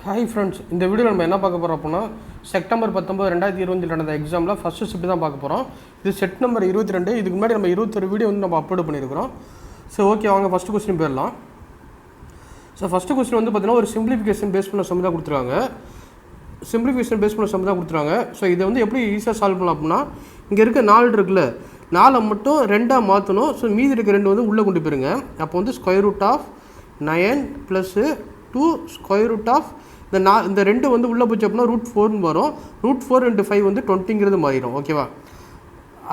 Hi friends, இந்த video நம்ம என்ன பார்க்க போகிறோம் அப்படின்னா செப்டம்பர் 19, 2020 நடந்த எக்ஸாமில் ஃபஸ்ட்டு ஷிஃப்ட் தான் பார்க்க போகிறோம். இது செட் நம்பர் 22. இதுக்கு முன்னாடி நம்ம 21 வீடியோ வந்து நம்ம அப்லோட் பண்ணியிருக்கிறோம். ஸோ ஓகே, வாங்க ஃபஸ்ட்டு கொஸ்டின் போயிடலாம். ஸோ ஃபஸ்ட்டு கொஸ்டின் வந்து பார்த்தீங்கன்னா ஒரு சிம்பிளிஃபிகேஷன் பேஸ் பண்ண சம் தான் கொடுத்துருக்காங்க. சிம்பிளிஃபிகேஷன் பேஸ் பண்ண சம் தான் கொடுத்துருக்காங்க. ஸோ இதை வந்து எப்படி ஈஸியாக சால்வ் பண்ணலாம் அப்படின்னா, இங்கே இருக்க 4 இருக்குல்ல, 4 மட்டும் 2ஆக மாற்றணும். ஸோ மீதி இருக்க 2 வந்து உள்ளே கொண்டு போயிருங்க. அப்போ வந்து square root of 9 + 2 square root of இந்த 2 வந்து உள்ளே போச்சு அப்படின்னா √4 வரும். √4 × 5 வந்து 20ங்கிறது மாறிடும். ஓகேவா?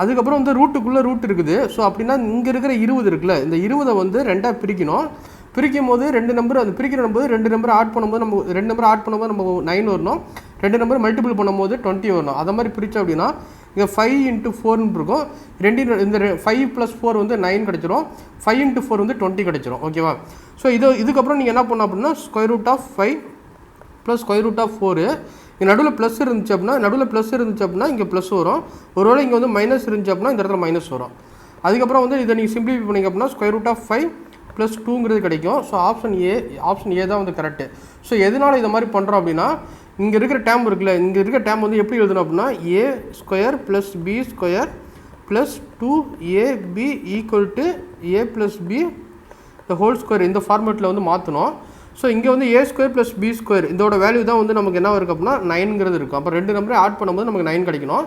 அதுக்கப்புறம் வந்து ரூட்டுக்குள்ளே ரூட் இருக்குது. ஸோ அப்படின்னா இங்கே இருக்கிற 20 இருக்குல்ல, இந்த 20 வந்து 2ஆக பிரிக்கணும். பிரிக்கும் போது 2 நம்பர், அது பிரிக்கிற நம்பர் 2 நம்பர் ஆட் பண்ணும்போது நம்ம 2 நம்பர் ஆட் பண்ணும்போது நம்ம 9 வரணும். 2 நம்பர் மல்டிபிள் பண்ணும்போது 20 வரணும். அதை மாதிரி பிரித்தோம் அப்படின்னா இங்கே 5 × 4 இருக்கும். இந்த 5 + 4 வந்து 9 கிடச்சிரும். 5 × 4 வந்து 20 கிடச்சிரும். ஓகேவா? ஸோ இதுக்கப்புறம் நீங்கள் என்ன பண்ணணும் அப்படின்னா square root of 5 + square root of 4. இங்கே நடுவில் ப்ளஸ் இருந்துச்சு அப்படின்னா இங்கே ப்ளஸ் வரும். ஒருவேளை இங்கே வந்து மைனஸ் இருந்துச்சு அப்படின்னா இந்த இடத்துல மைனஸ் வரும். அதுக்கப்புறம் வந்து இதை நீங்கள் சிம்பிளிஃபை பண்ணிங்க அப்படின்னா ஸ்கொயர் ரூட் ஆஃப் 5 + 2ங்கிறது கிடைக்கும். ஸோ ஆப்ஷன் ஏ தான் வந்து கரெக்டு. ஸோ எதனால் இதை மாதிரி பண்ணுறோம் அப்படின்னா, இங்கே இருக்கிற டேம் இருக்குல்ல, இங்கே இருக்கிற டேம் வந்து எப்படி எழுதணும் அப்படின்னா a² + b² + 2ab = a + b ² இந்த ஃபார்மேட்டில் வந்து மாற்றணும். ஸோ இங்கே வந்து a² + b² இதோட வேல்யூ தான் வந்து நமக்கு என்ன இருக்குது அப்படின்னா 9ங்கிறது இருக்கும். அப்போ 2 நம்பரை ஆட் பண்ணும்போது நமக்கு 9 கிடைக்கணும்.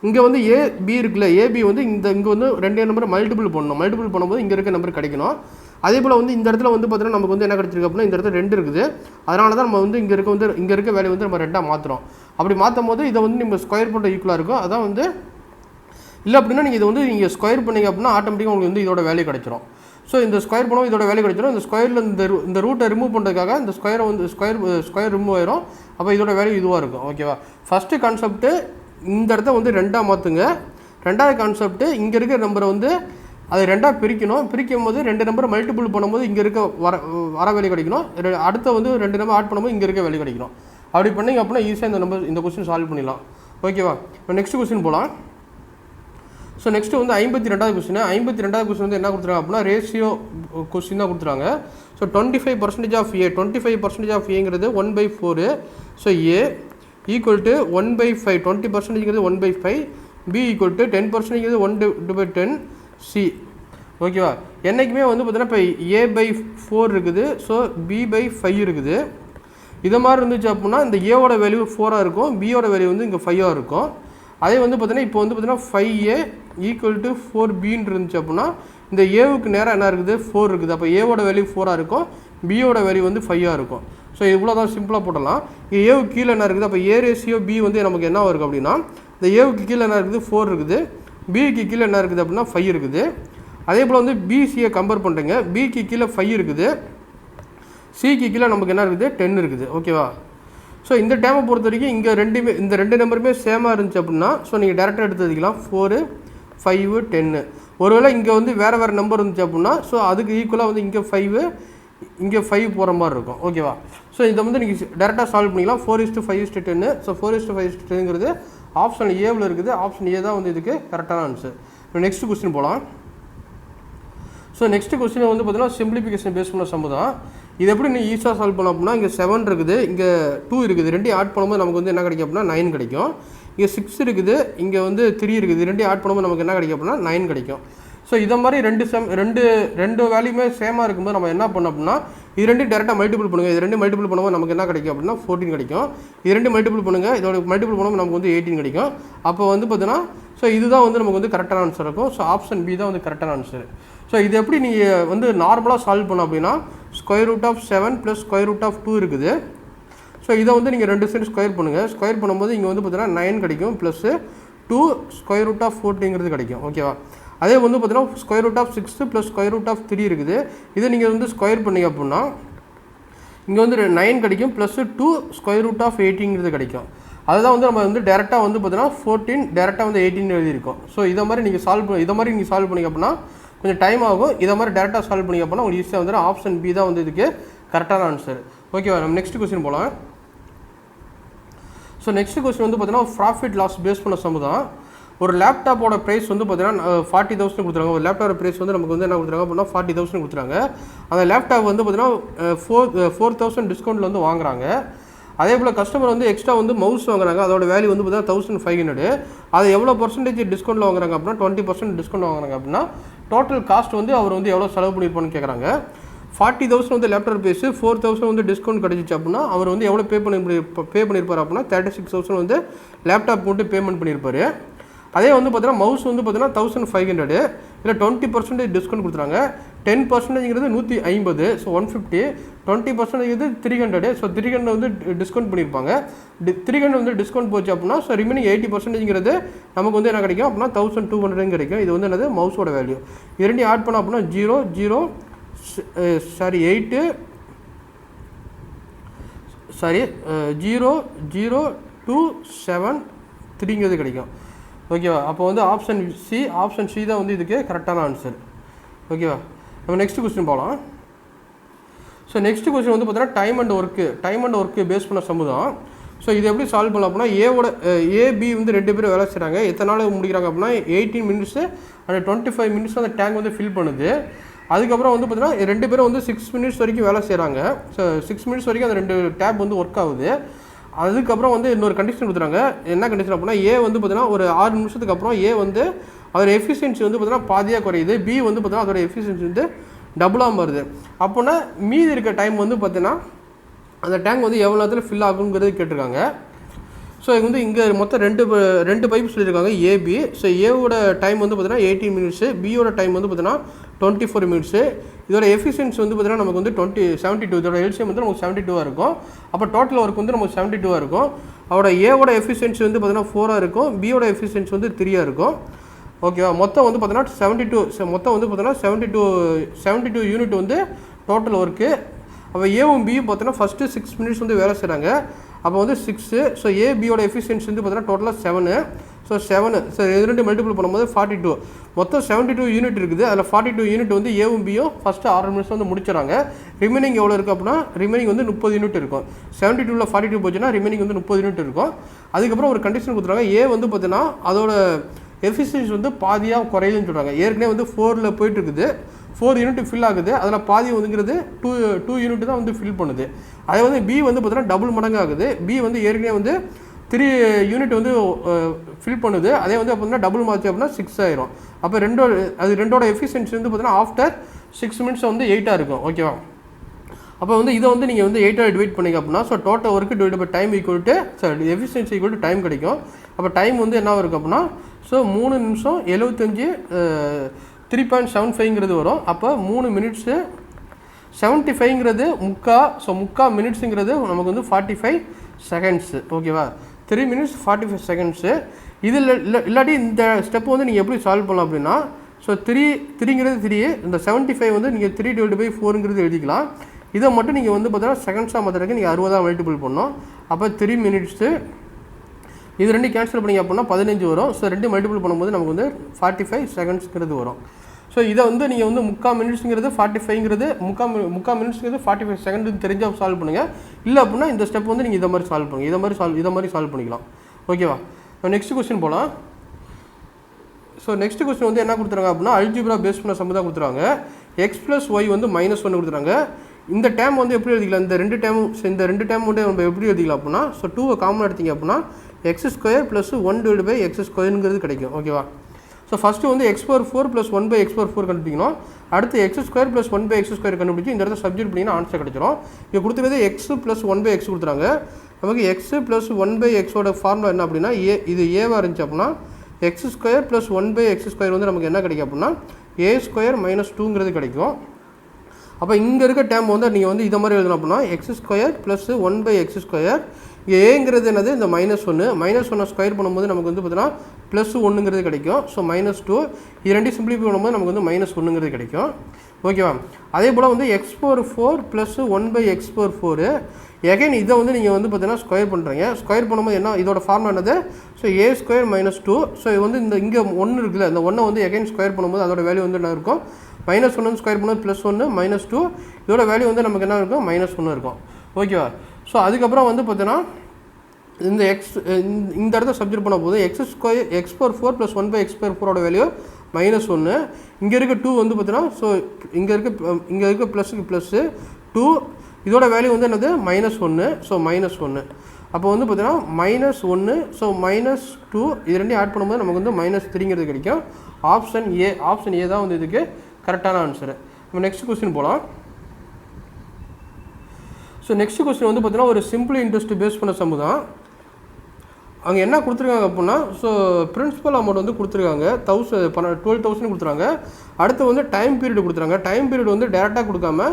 இங்கே வந்து ab இருக்குல்ல, ab வந்து இங்கே வந்து 2 நம்பரை மல்டிபிள் பண்ணணும். மல்டிபிள் பண்ணும்போது இங்கே இருக்க நம்பர் கிடைக்கணும். அதே போல் வந்து இந்த இடத்துல வந்து பார்த்தீங்கன்னா நமக்கு வந்து என்ன கிடைச்சிருக்கு அப்படின்னா இந்த இடத்துல 2 இருக்குது. அதனால தான் நம்ம வந்து இங்கே இருக்க வேல்யூ வந்து நம்ம 2ஆக மாற்றுறோம். அப்படி மாற்றும் போது இதை வந்து நம்ம ஸ்கொயர் பண்ணுற ஈக்குவலாக இருக்கும். அதான் வந்து இல்லை அப்படின்னா நீங்கள் இதை வந்து நீங்கள் ஸ்கொயர் பண்ணிங்க அப்படின்னா ஆட்டோமேட்டிக்காக உங்களுக்கு வந்து இதோட வேல்யூ கிடைச்சிரும். ஸோ இந்த ஸ்கொயர் பண்ணுவோம், இதோட வேல்யூ கிடைச்சிடும். இந்த ஸ்கொயரில் இந்த ரூட்டை ரிமூவ் பண்ணுறதுக்காக இந்த ஸ்கொயரை வந்து ஸ்கொயர் ரிமூவ் ஆயிரும். அப்போ இதோட வேல்யூ இதுவாக இருக்கும். ஓகேவா? ஃபஸ்ட்டு கான்செப்ட்டு இந்த இடத்த வந்து 2ஆக மாற்றுங்க. 2வது கான்செப்ட்டு இங்கே இருக்கிற நம்பரை வந்து அதை 2ஆக பிரிக்கணும். பிரிக்கும் போது 2 நம்பரை மல்டிபிள் பண்ணும்போது இங்கே இருக்க வர வேல்யூ கிடைக்கணும். அடுத்த வந்து 2 நம்பர் ஆட் பண்ணும்போது இங்கே இருக்க வேல்யூ கிடைக்கணும். அப்படி பண்ணிங்க அப்படின்னா ஈஸியாக இந்த கொஸ்டின் சால்வ் பண்ணிடலாம். ஓகேவா? இப்போ நெக்ஸ்ட் கொஸ்டின் போகலாம். ஸோ நெக்ஸ்ட்டு வந்து 52வது கொஸ்டின். 52வது கொஸ்டின் வந்து என்ன கொடுத்துருக்காங்க அப்படின்னா ரேஷியோ கொஸ்டின் தான் கொடுத்துருக்காங்க. ஸோ 25% ஆஃப் ஏ, 25% ஆஃப் ஏங்கிறது 1/4. ஸோ ஏ = 1/5, 20%ங்கிறது 1/5. பி = 10%ங்கிறது 1/10. சி. ஓகேவா? என்றைக்குமே வந்து பார்த்தீங்கன்னா இப்போ a/4 இருக்குது. ஸோ b/5 இருக்குது. இதை மாதிரி இருந்துச்சு அப்படின்னா இந்த ஏவோட வேல்யூ 4ஆக இருக்கும், பியோட வேல்யூ வந்து இங்கே 5ஆக இருக்கும். அதே வந்து பார்த்தீங்கன்னா இப்போ வந்து பார்த்தீங்கன்னா 5a = 4bன்னு இருந்துச்சு அப்படின்னா இந்த ஏவுக்கு நேராக என்ன இருக்குது 4 இருக்குது. அப்போ ஏவோட வேல்யூ 4ஆக இருக்கும், பியோட வேல்யூ வந்து 5ஆக இருக்கும். ஸோ இவ்வளோ தான் சிம்பிளாக போடலாம். இங்கே ஏவுக்கு கீழே என்ன இருக்குது, அப்போ a ரேஷியோ b வந்து நமக்கு என்ன இருக்குது அப்படின்னா இந்த ஏவுக்கு கீழே என்ன இருக்குது 4 இருக்குது, பிக்கு கீழே என்ன இருக்குது அப்படின்னா 5 இருக்குது. அதே போல் வந்து பிசியை கம்பேர் பண்ணுறீங்க, பிக்கு கீழே 5 இருக்குது, சிக்கு கீழே நமக்கு என்ன இருக்குது 10 இருக்குது. ஓகேவா? ஸோ இந்த டேமை பொறுத்த வரைக்கும் இங்கே இந்த 2 நம்பருமே சேமாக இருந்துச்சு அப்படின்னா ஸோ நீங்கள் டேரெக்டாக எடுத்துக்கலாம் 4, 5, 10. ஒருவேளை இங்கே வந்து வேறு நம்பர் இருந்துச்சு அப்படின்னா ஸோ அதுக்கு ஈக்குவலாக வந்து இங்கே 5 போகிற மாதிரி இருக்கும். ஓகேவா? ஸோ இதை வந்து நீங்கள் டேரெக்டாக சால்வ் பண்ணிக்கலாம். 4:5:10. ஸோ 4:5:10ங்கிறது ஆப்ஷன் ஏவில் இருக்குது. ஆப்ஷன் ஏ தான் வந்து இதுக்கு கரெக்டான ஆன்சர். இப்போ நெக்ஸ்ட் கொஸ்டின் போகலாம். ஸோ நெக்ஸ்ட் கொஸ்டின் வந்து பார்த்தீங்கன்னா சிம்பிளிஃபிகேஷன் பேஸ் பண்ண சம் தான். இது எப்படி நீ ஈஸியாக சால்வ் பண்ணோம் அப்படின்னா இங்கே 7 இருக்குது, இங்கே 2 இருக்குது. 2 ஆட் பண்ணும்போது நமக்கு வந்து என்ன கிடைக்கும் அப்படின்னா 9 கிடைக்கும். இங்கே 6 இருக்குது, இங்கே வந்து 3 இருக்குது. 2 ஆட் பண்ணும்போது நமக்கு என்ன கிடைக்கும் அப்படின்னா 9 கிடைக்கும். ஸோ இதை மாதிரி ரெண்டு வேல்யூமே சேமாக இருக்கும்போது நம்ம என்ன பண்ணோம் அப்படின்னா இது 2 டேரெக்டாக மல்டிபிள் பண்ணுங்கள். இது 2 மல்டிபிள் பண்ணும்போது நமக்கு என்ன கிடைக்கும் அப்படின்னா 14 கிடைக்கும். இது 2 மல்டிபிள் பண்ணுங்கள், இதோட மல்டிபிள் பண்ணும்போது நமக்கு வந்து 18 கிடைக்கும். அப்போ வந்து பார்த்தீங்கன்னா ஸோ இதுதான் வந்து நமக்கு வந்து கரெக்டான ஆன்சர் இருக்கும். ஸோ ஆப்ஷன் பி தான் வந்து கரெக்டான ஆன்சர். ஸோ இது எப்படி நீங்கள் வந்து நார்மலாக சால்வ் பண்ணோம் அப்படின்னா square root of 7 + square root of 2 இருக்குது. ஸோ இதை வந்து நீங்கள் 2 சைடு ஸ்கொயர் பண்ணுங்கள். ஸ்கொயர் பண்ணும்போது இங்கே வந்து பார்த்தீங்கன்னா 9 கிடைக்கும், ப்ளஸ் 2 ஸ்கொயர் ரூட் ஆஃப் 14ங்கிறது கிடைக்கும். ஓகேவா? அதே வந்து பார்த்தீங்கன்னா square root of 6 + square root of 3 இருக்குது. இதை நீங்கள் வந்து ஸ்கொயர் பண்ணிங்க அப்படின்னா இங்கே வந்து 9 கிடைக்கும், ப்ளஸ் 2 ஸ்கொயர் ரூட் ஆஃப் 18ங்கிறது கிடைக்கும். அதுதான் வந்து நம்ம வந்து டேரெக்டாக வந்து பார்த்தீங்கன்னா 14 டேரெக்டாக வந்து 18 எழுதியிருக்கோம். ஸோ இதை மாதிரி நீங்கள் சால்வ் பண்ணிங்க அப்படின்னா கொஞ்சம் டைம் ஆகும். இதை மாதிரி டேரெக்டாக சால்வ் பண்ணிங்க அப்படின்னா உங்களுக்கு ஈஸியாக வந்து ஆப்ஷன் பி தான் வந்து இதுக்கு கரெக்டான ஆன்சர். ஓகேவா? நம்ம நெக்ஸ்ட் கொஸ்டின் போகலாம். ஸோ நெக்ஸ்ட் கொஸ்டின் வந்து பார்த்தீங்கன்னா ப்ராஃபிட் லாஸ் பேஸ் பண்ண சம் தான். ஒரு லேப்டாப்போட ப்ரைஸ் வந்து பார்த்தீங்கன்னா 40,000 கொடுத்துருக்காங்க. ஒரு லேப்டாப்போட ப்ரைஸ் வந்து நமக்கு வந்து என்ன கொடுத்துருக்காங்க அப்படின்னா 40,000 கொடுத்துருக்காங்க. அந்த லேப்டாப் வந்து பார்த்தீங்கன்னா 4,000 டிஸ்கவுண்ட்டில் வந்து வாங்குறாங்க. அதே போல் கஸ்டமர் வந்து எக்ஸ்ட்ரா வந்து மவுஸ் வாங்குறாங்க, அதோட வேல்யூ வந்து பார்த்தீங்கன்னா 1500. அது எவ்வளோ பர்சன்டேஜ் டிஸ்கவுண்ட்டில் வாங்குறாங்க அப்படின்னா 20% டிஸ்கவுண்ட் வாங்குறாங்க அப்படின்னா டோட்டல் காஸ்ட் வந்து அவர் வந்து எவ்வளோ செலவு பண்ணியிருப்பான்னு கேட்குறாங்க. 40,000 வந்து லேப்டாப் பேஸு 4,000 வந்து டிஸ்கவுண்ட் கிடச்சிச்சு அப்படின்னா அவர் வந்து எவ்வளோ பே பண்ணியிருப்பார் அப்படின்னா 36,000 வந்து லேப்டாப் போட்டு பேமெண்ட் பண்ணியிருப்பார். அதே வந்து பார்த்தீங்கன்னா மவுஸ் வந்து பார்த்தீங்கன்னா 1500, இல்லை 20% டிஸ்கவுண்ட் கொடுத்துறாங்க. 10%ங்கிறது 150, ஸோ 150. 20% 300, ஸோ 300 வந்து டிஸ்கவுண்ட் பண்ணியிருப்பாங்க. 300 வந்து டிஸ்கவுண்ட் போச்சு அப்படின்னா ஸோ ரிமைனிங் 80%ங்கிறது நமக்கு வந்து என்ன கிடைக்கும் அப்படின்னா 1200 கிடைக்கும். இது வந்து என்னது மவுஸோட வேல்யூ. இது ரெண்டையும் ஆட் பண்ணோம் அப்படின்னா 0.027 கிடைக்கும். ஓகேவா? அப்போ வந்து ஆப்ஷன் சி தான் வந்து இதுக்கு கரெக்டான ஆன்சர். ஓகேவா? நம்ம நெக்ஸ்ட் கொஸ்டின் போகலாம். ஸோ நெக்ஸ்ட் கொஸ்டின் வந்து பார்த்தீங்கன்னா டைம் அண்ட் ஒர்க்கு பேஸ் பண்ண சமுதாயம். ஸோ இது எப்படி சால்வ் பண்ணலாம் அப்படின்னா ஏபி வந்து 2 பேரும் வேலை செய்கிறாங்க. எத்தனை நாள் முடிக்கிறாங்க அப்படின்னா 18 மினிட்ஸு அண்ட் 25 மினிட்ஸ் அந்த டேங்க் வந்து ஃபில் பண்ணுது. அதுக்கப்புறம் வந்து பார்த்தீங்கன்னா 2 பேரும் வந்து 6 மினிட்ஸ் வரைக்கும் வேலை செய்கிறாங்க. ஸோ 6 மினிட்ஸ் வரைக்கும் அந்த 2 டேப் வந்து ஒர்க் ஆகுது. அதுக்கப்புறம் வந்து இன்னொரு கண்டிஷன் கொடுத்துறாங்க. என்ன கண்டிஷன் அப்படின்னா ஏ வந்து பார்த்தீங்கன்னா ஒரு 6 நிமிஷத்துக்கு அப்புறம் ஏ வந்து அதோட எஃபிஷியன்சி வந்து பார்த்தீங்கன்னா பாதியாக குறையுது. பி வந்து பார்த்தீங்கன்னா அதோட எஃபிஷியன்சி வந்து டபுளாக மாறுது. அப்போனா மீதி இருக்க டைம் வந்து பார்த்தீங்கன்னா அந்த டேங்க் வந்து எவ்வளோ நேரத்தில் ஃபில் ஆகுங்கிறது கேட்டிருக்காங்க. ஸோ இது வந்து இங்கே மொத்தம் ரெண்டு பைப் சொல்லியிருக்காங்க ஏபி. ஸோ ஏவோட டைம் வந்து பார்த்தீங்கன்னா 18 மினிட்ஸு, பியோட டைம் வந்து பார்த்தீங்கன்னா 24 மினிட்ஸு. இதோட எஃபிஷியன்சி வந்து பார்த்தீங்கன்னா நமக்கு வந்து 72. இதோட எல்சிஎம் வந்து நமக்கு 72 இருக்கும். அப்போ டோட்டல் ஒர்க் வந்து நமக்கு 72 இருக்கும். அவரோட ஏவோட எஃபிஷியன்சி வந்து பார்த்தீங்கன்னா 4 இருக்கும், பியோட எஃபிஷியன்சி வந்து 3 இருக்கும். ஓகேவா? மொத்தம் வந்து பார்த்தீங்கன்னா 72 யூனிட் வந்து டோட்டல் ஒர்க்கு. அப்போ ஏவும் பியும் பார்த்தோன்னா ஃபஸ்ட்டு 6 மினிட்ஸ் வந்து வேலை செய்கிறாங்க. அப்போ வந்து 6. ஸோ ஏபியோட எஃபிஷியன்சி வந்து பார்த்தீங்கன்னா டோட்டலாக 7. ஸோ 7 இது 2 மல்டிபிள் பண்ணும்போது 42. மொத்தம் 72 யூனிட் இருக்குது. அதில் 42 யூனிட் வந்து ஏவும் பியும் ஃபஸ்ட்டு 6 நிமிஷம் வந்து முடிச்சிடறாங்க. ரிமைனிங் எவ்வளோ இருக்குது அப்படின்னா ரிமைனிங் வந்து 30 யூனிட் இருக்கும். 72ல் 42 போச்சுன்னா ரிமைனிங் வந்து 30 யூனிட் இருக்கும். அதுக்கப்புறம் ஒரு கண்டிஷன் கொடுத்துறாங்க. ஏ வந்து பார்த்தீங்கன்னா அதோட எஃபிஷியன்சி வந்து பாதியாக குறையுதுன்னு சொல்கிறாங்க. ஏற்கனவே வந்து 4ல் போயிட்டுருக்குது, 4 யூனிட் ஃபில் ஆகுது. அதில் பாதி வந்துங்கிறது 2 யூனிட் தான் வந்து ஃபில் பண்ணுது. அதே வந்து பி வந்து பார்த்தீங்கன்னா டபுள் மடங்கு ஆகுது. பி வந்து ஏற்கனவே வந்து 3 யூனிட் வந்து ஃபில் பண்ணுது. அதே வந்து அப்படின்னா டபுள் மாற்றி அப்படின்னா 6 ஆயிரும். அப்போ ரெண்டோட எஃபிஷியன்சி வந்து பார்த்தீங்கன்னா ஆஃப்டர் 6 மினிட்ஸ் வந்து 8 இருக்கும். ஓகேவா? அப்போ வந்து இதை வந்து நீங்கள் வந்து 8 டிவைட் பண்ணிங்க அப்படின்னா so total work divide by time equal to efficiency equal to time கிடைக்கும். அப்போ டைம் வந்து என்ன இருக்கும் அப்படின்னா ஸோ 3 நிமிஷம் 75 3.75ங்கிறது வரும். அப்போ 3 மினிட்ஸு 75ங்கிறது முக்கா மினிட்ஸுங்கிறது நமக்கு வந்து 45 செகண்ட்ஸு. ஓகேவா? 3 மினிட்ஸ் 45 செகண்ட்ஸு. இதில் இல்லாட்டி இந்த ஸ்டெப் வந்து நீங்கள் எப்படி சால்வ் பண்ணலாம் அப்படின்னா ஸோ 3ங்கிறது 3, இந்த 75 வந்து நீங்கள் 3/4ங்கிறது எழுதிக்கலாம். இதை மட்டும் நீங்கள் வந்து பார்த்தீங்கன்னா செகண்ட்ஸாக மாத்திரக்கு நீங்கள் 60 மல்டிபிள் பண்ணணும். அப்போ 3 மினிட்ஸு இது 2 கேன்சல் பண்ணிங்க அப்படின்னா 15 வரும். ஸோ 2 மல்டிபிள் பண்ணும்போது நமக்கு வந்து 45 செகண்ட்ஸ்ங்கிறது வரும். ஸோ இதை வந்து நீங்கள் வந்து முக்கால் மினிட்ஸுங்கிறது 45ங்கிறது முக்கால் மினிட்ஸுங்கிறது 45 செகண்ட் தெரிஞ்சால் சால்வ் பண்ணுங்கள். இல்லை அப்படின்னா இந்த ஸ்டெப் வந்து நீங்கள் இதை மாதிரி சால்வ் பண்ணுங்கள். இதை மாதிரி சால்வ் பண்ணிக்கலாம். ஓகேவா? நெக்ஸ்ட் கொஸ்டின் போகலாம். ஸோ நெக்ஸ்ட் கொஸ்டின் வந்து என்ன கொடுத்துறாங்க அப்படின்னா அல்ஜிப்ரா பேஸ் பண்ண சம் தான் கொடுத்துறாங்க. x+y வந்து -1 கொடுத்துறாங்க. இந்த டேம் வந்து எப்படி எழுதிக்கலாம்? இந்த ரெண்டு டேம் வந்து நம்ம எப்படி எழுதிக்கலாம் அப்படின்னா ஸோ 2 காமன் எடுத்தீங்க அப்படின்னா x² + 1/x² கிடைக்கும். ஓகேவா? ஸோ ஃபஸ்ட்டு வந்து x⁴ + 1/x⁴ கண்டுபிடிக்கணும். அடுத்து x² + 1/x² கண்டுபிடிச்சி இந்த இடத்துல சப்ஜெக்ட் பண்ணிங்கன்னா ஆன்சர் கிடைச்சிடும். இங்கே கொடுத்துருக்கிறது x + 1/x கொடுத்துறாங்க. நமக்கு x + 1/xோட ஃபார்முலா என்ன அப்படின்னா இது ஏவாக இருந்துச்சு அப்படின்னா x² + 1/x² வந்து நமக்கு என்ன கிடைக்கும் அப்படின்னா a² - 2ங்கிறது கிடைக்கும். அப்போ இங்கே இருக்க டேம் வந்து நீங்கள் வந்து இதை மாதிரி எழுதணும் அப்படின்னா x² + 1/x². இங்கே ஏங்கிறது என்னது இந்த -1 ஸ்கொயர் பண்ணும்போது நமக்கு வந்து பார்த்தீங்கன்னா +1ங்கிறது கிடைக்கும். ஸோ -2 இது 2 சிம்பிளிஃபை பண்ணும்போது நமக்கு வந்து -1ங்கிறது கிடைக்கும். ஓகேவா? அதே போல் வந்து x⁴ + 1/x⁴. எகைன் இதை வந்து நீங்கள் வந்து பார்த்தீங்கன்னா ஸ்கொயர் பண்ணுறீங்க. ஸ்கொயர் பண்ணும்போது என்ன இதோட ஃபார்முலா என்னது? So a² - 2. ஸோ இது வந்து இங்கே 1 இருக்குல்ல, இந்த 1 வந்து எகைன் ஸ்கொயர் பண்ணும்போது அதோட வேல்யூ வந்து என்ன இருக்கும்? -1 ஸ்கொயர் பண்ணும்போது +1 -2. இதோட வேல்யூ வந்து நமக்கு என்ன இருக்கும்? -1 இருக்கும். ஓகேவா? ஸோ அதுக்கப்புறம் வந்து பார்த்தீங்கன்னா இந்த இடத்த சப்ஜெக்ட் பண்ண போது x⁴ + 1/x⁴ஓட வேல்யூ -1. இங்கே இருக்க 2 வந்து பார்த்தீங்கன்னா ஸோ இங்கே இருக்க ப்ளஸுக்கு +2 இதோட வேல்யூ வந்து என்னது -1. ஸோ -1 அப்போ வந்து பார்த்தீங்கன்னா -1 ஸோ -2 இது ரெண்டையும் ஆட் பண்ணும்போது நமக்கு வந்து -3ங்கிறது கிடைக்கும். ஆப்ஷன் ஏ தான் வந்து இதுக்கு கரெக்டான ஆன்சரு. நம்ம நெக்ஸ்ட் கொஸ்டின் போகலாம். ஸோ நெக்ஸ்ட் கொஸ்டின் வந்து பார்த்தீங்கன்னா ஒரு சிம்பிள் இன்ட்ரெஸ்ட் பேஸ் பண்ண சம்மு தான். அங்கே என்ன கொடுத்துருக்காங்க அப்படின்னா ஸோ பிரின்சிபல் அமௌண்ட் வந்து கொடுத்துருக்காங்க 12,000 கொடுத்துருக்காங்க. அடுத்து வந்து டைம் பீரியட் கொடுத்துருக்காங்க. டைம் பீரியட் வந்து டேரெக்டாக கொடுக்காம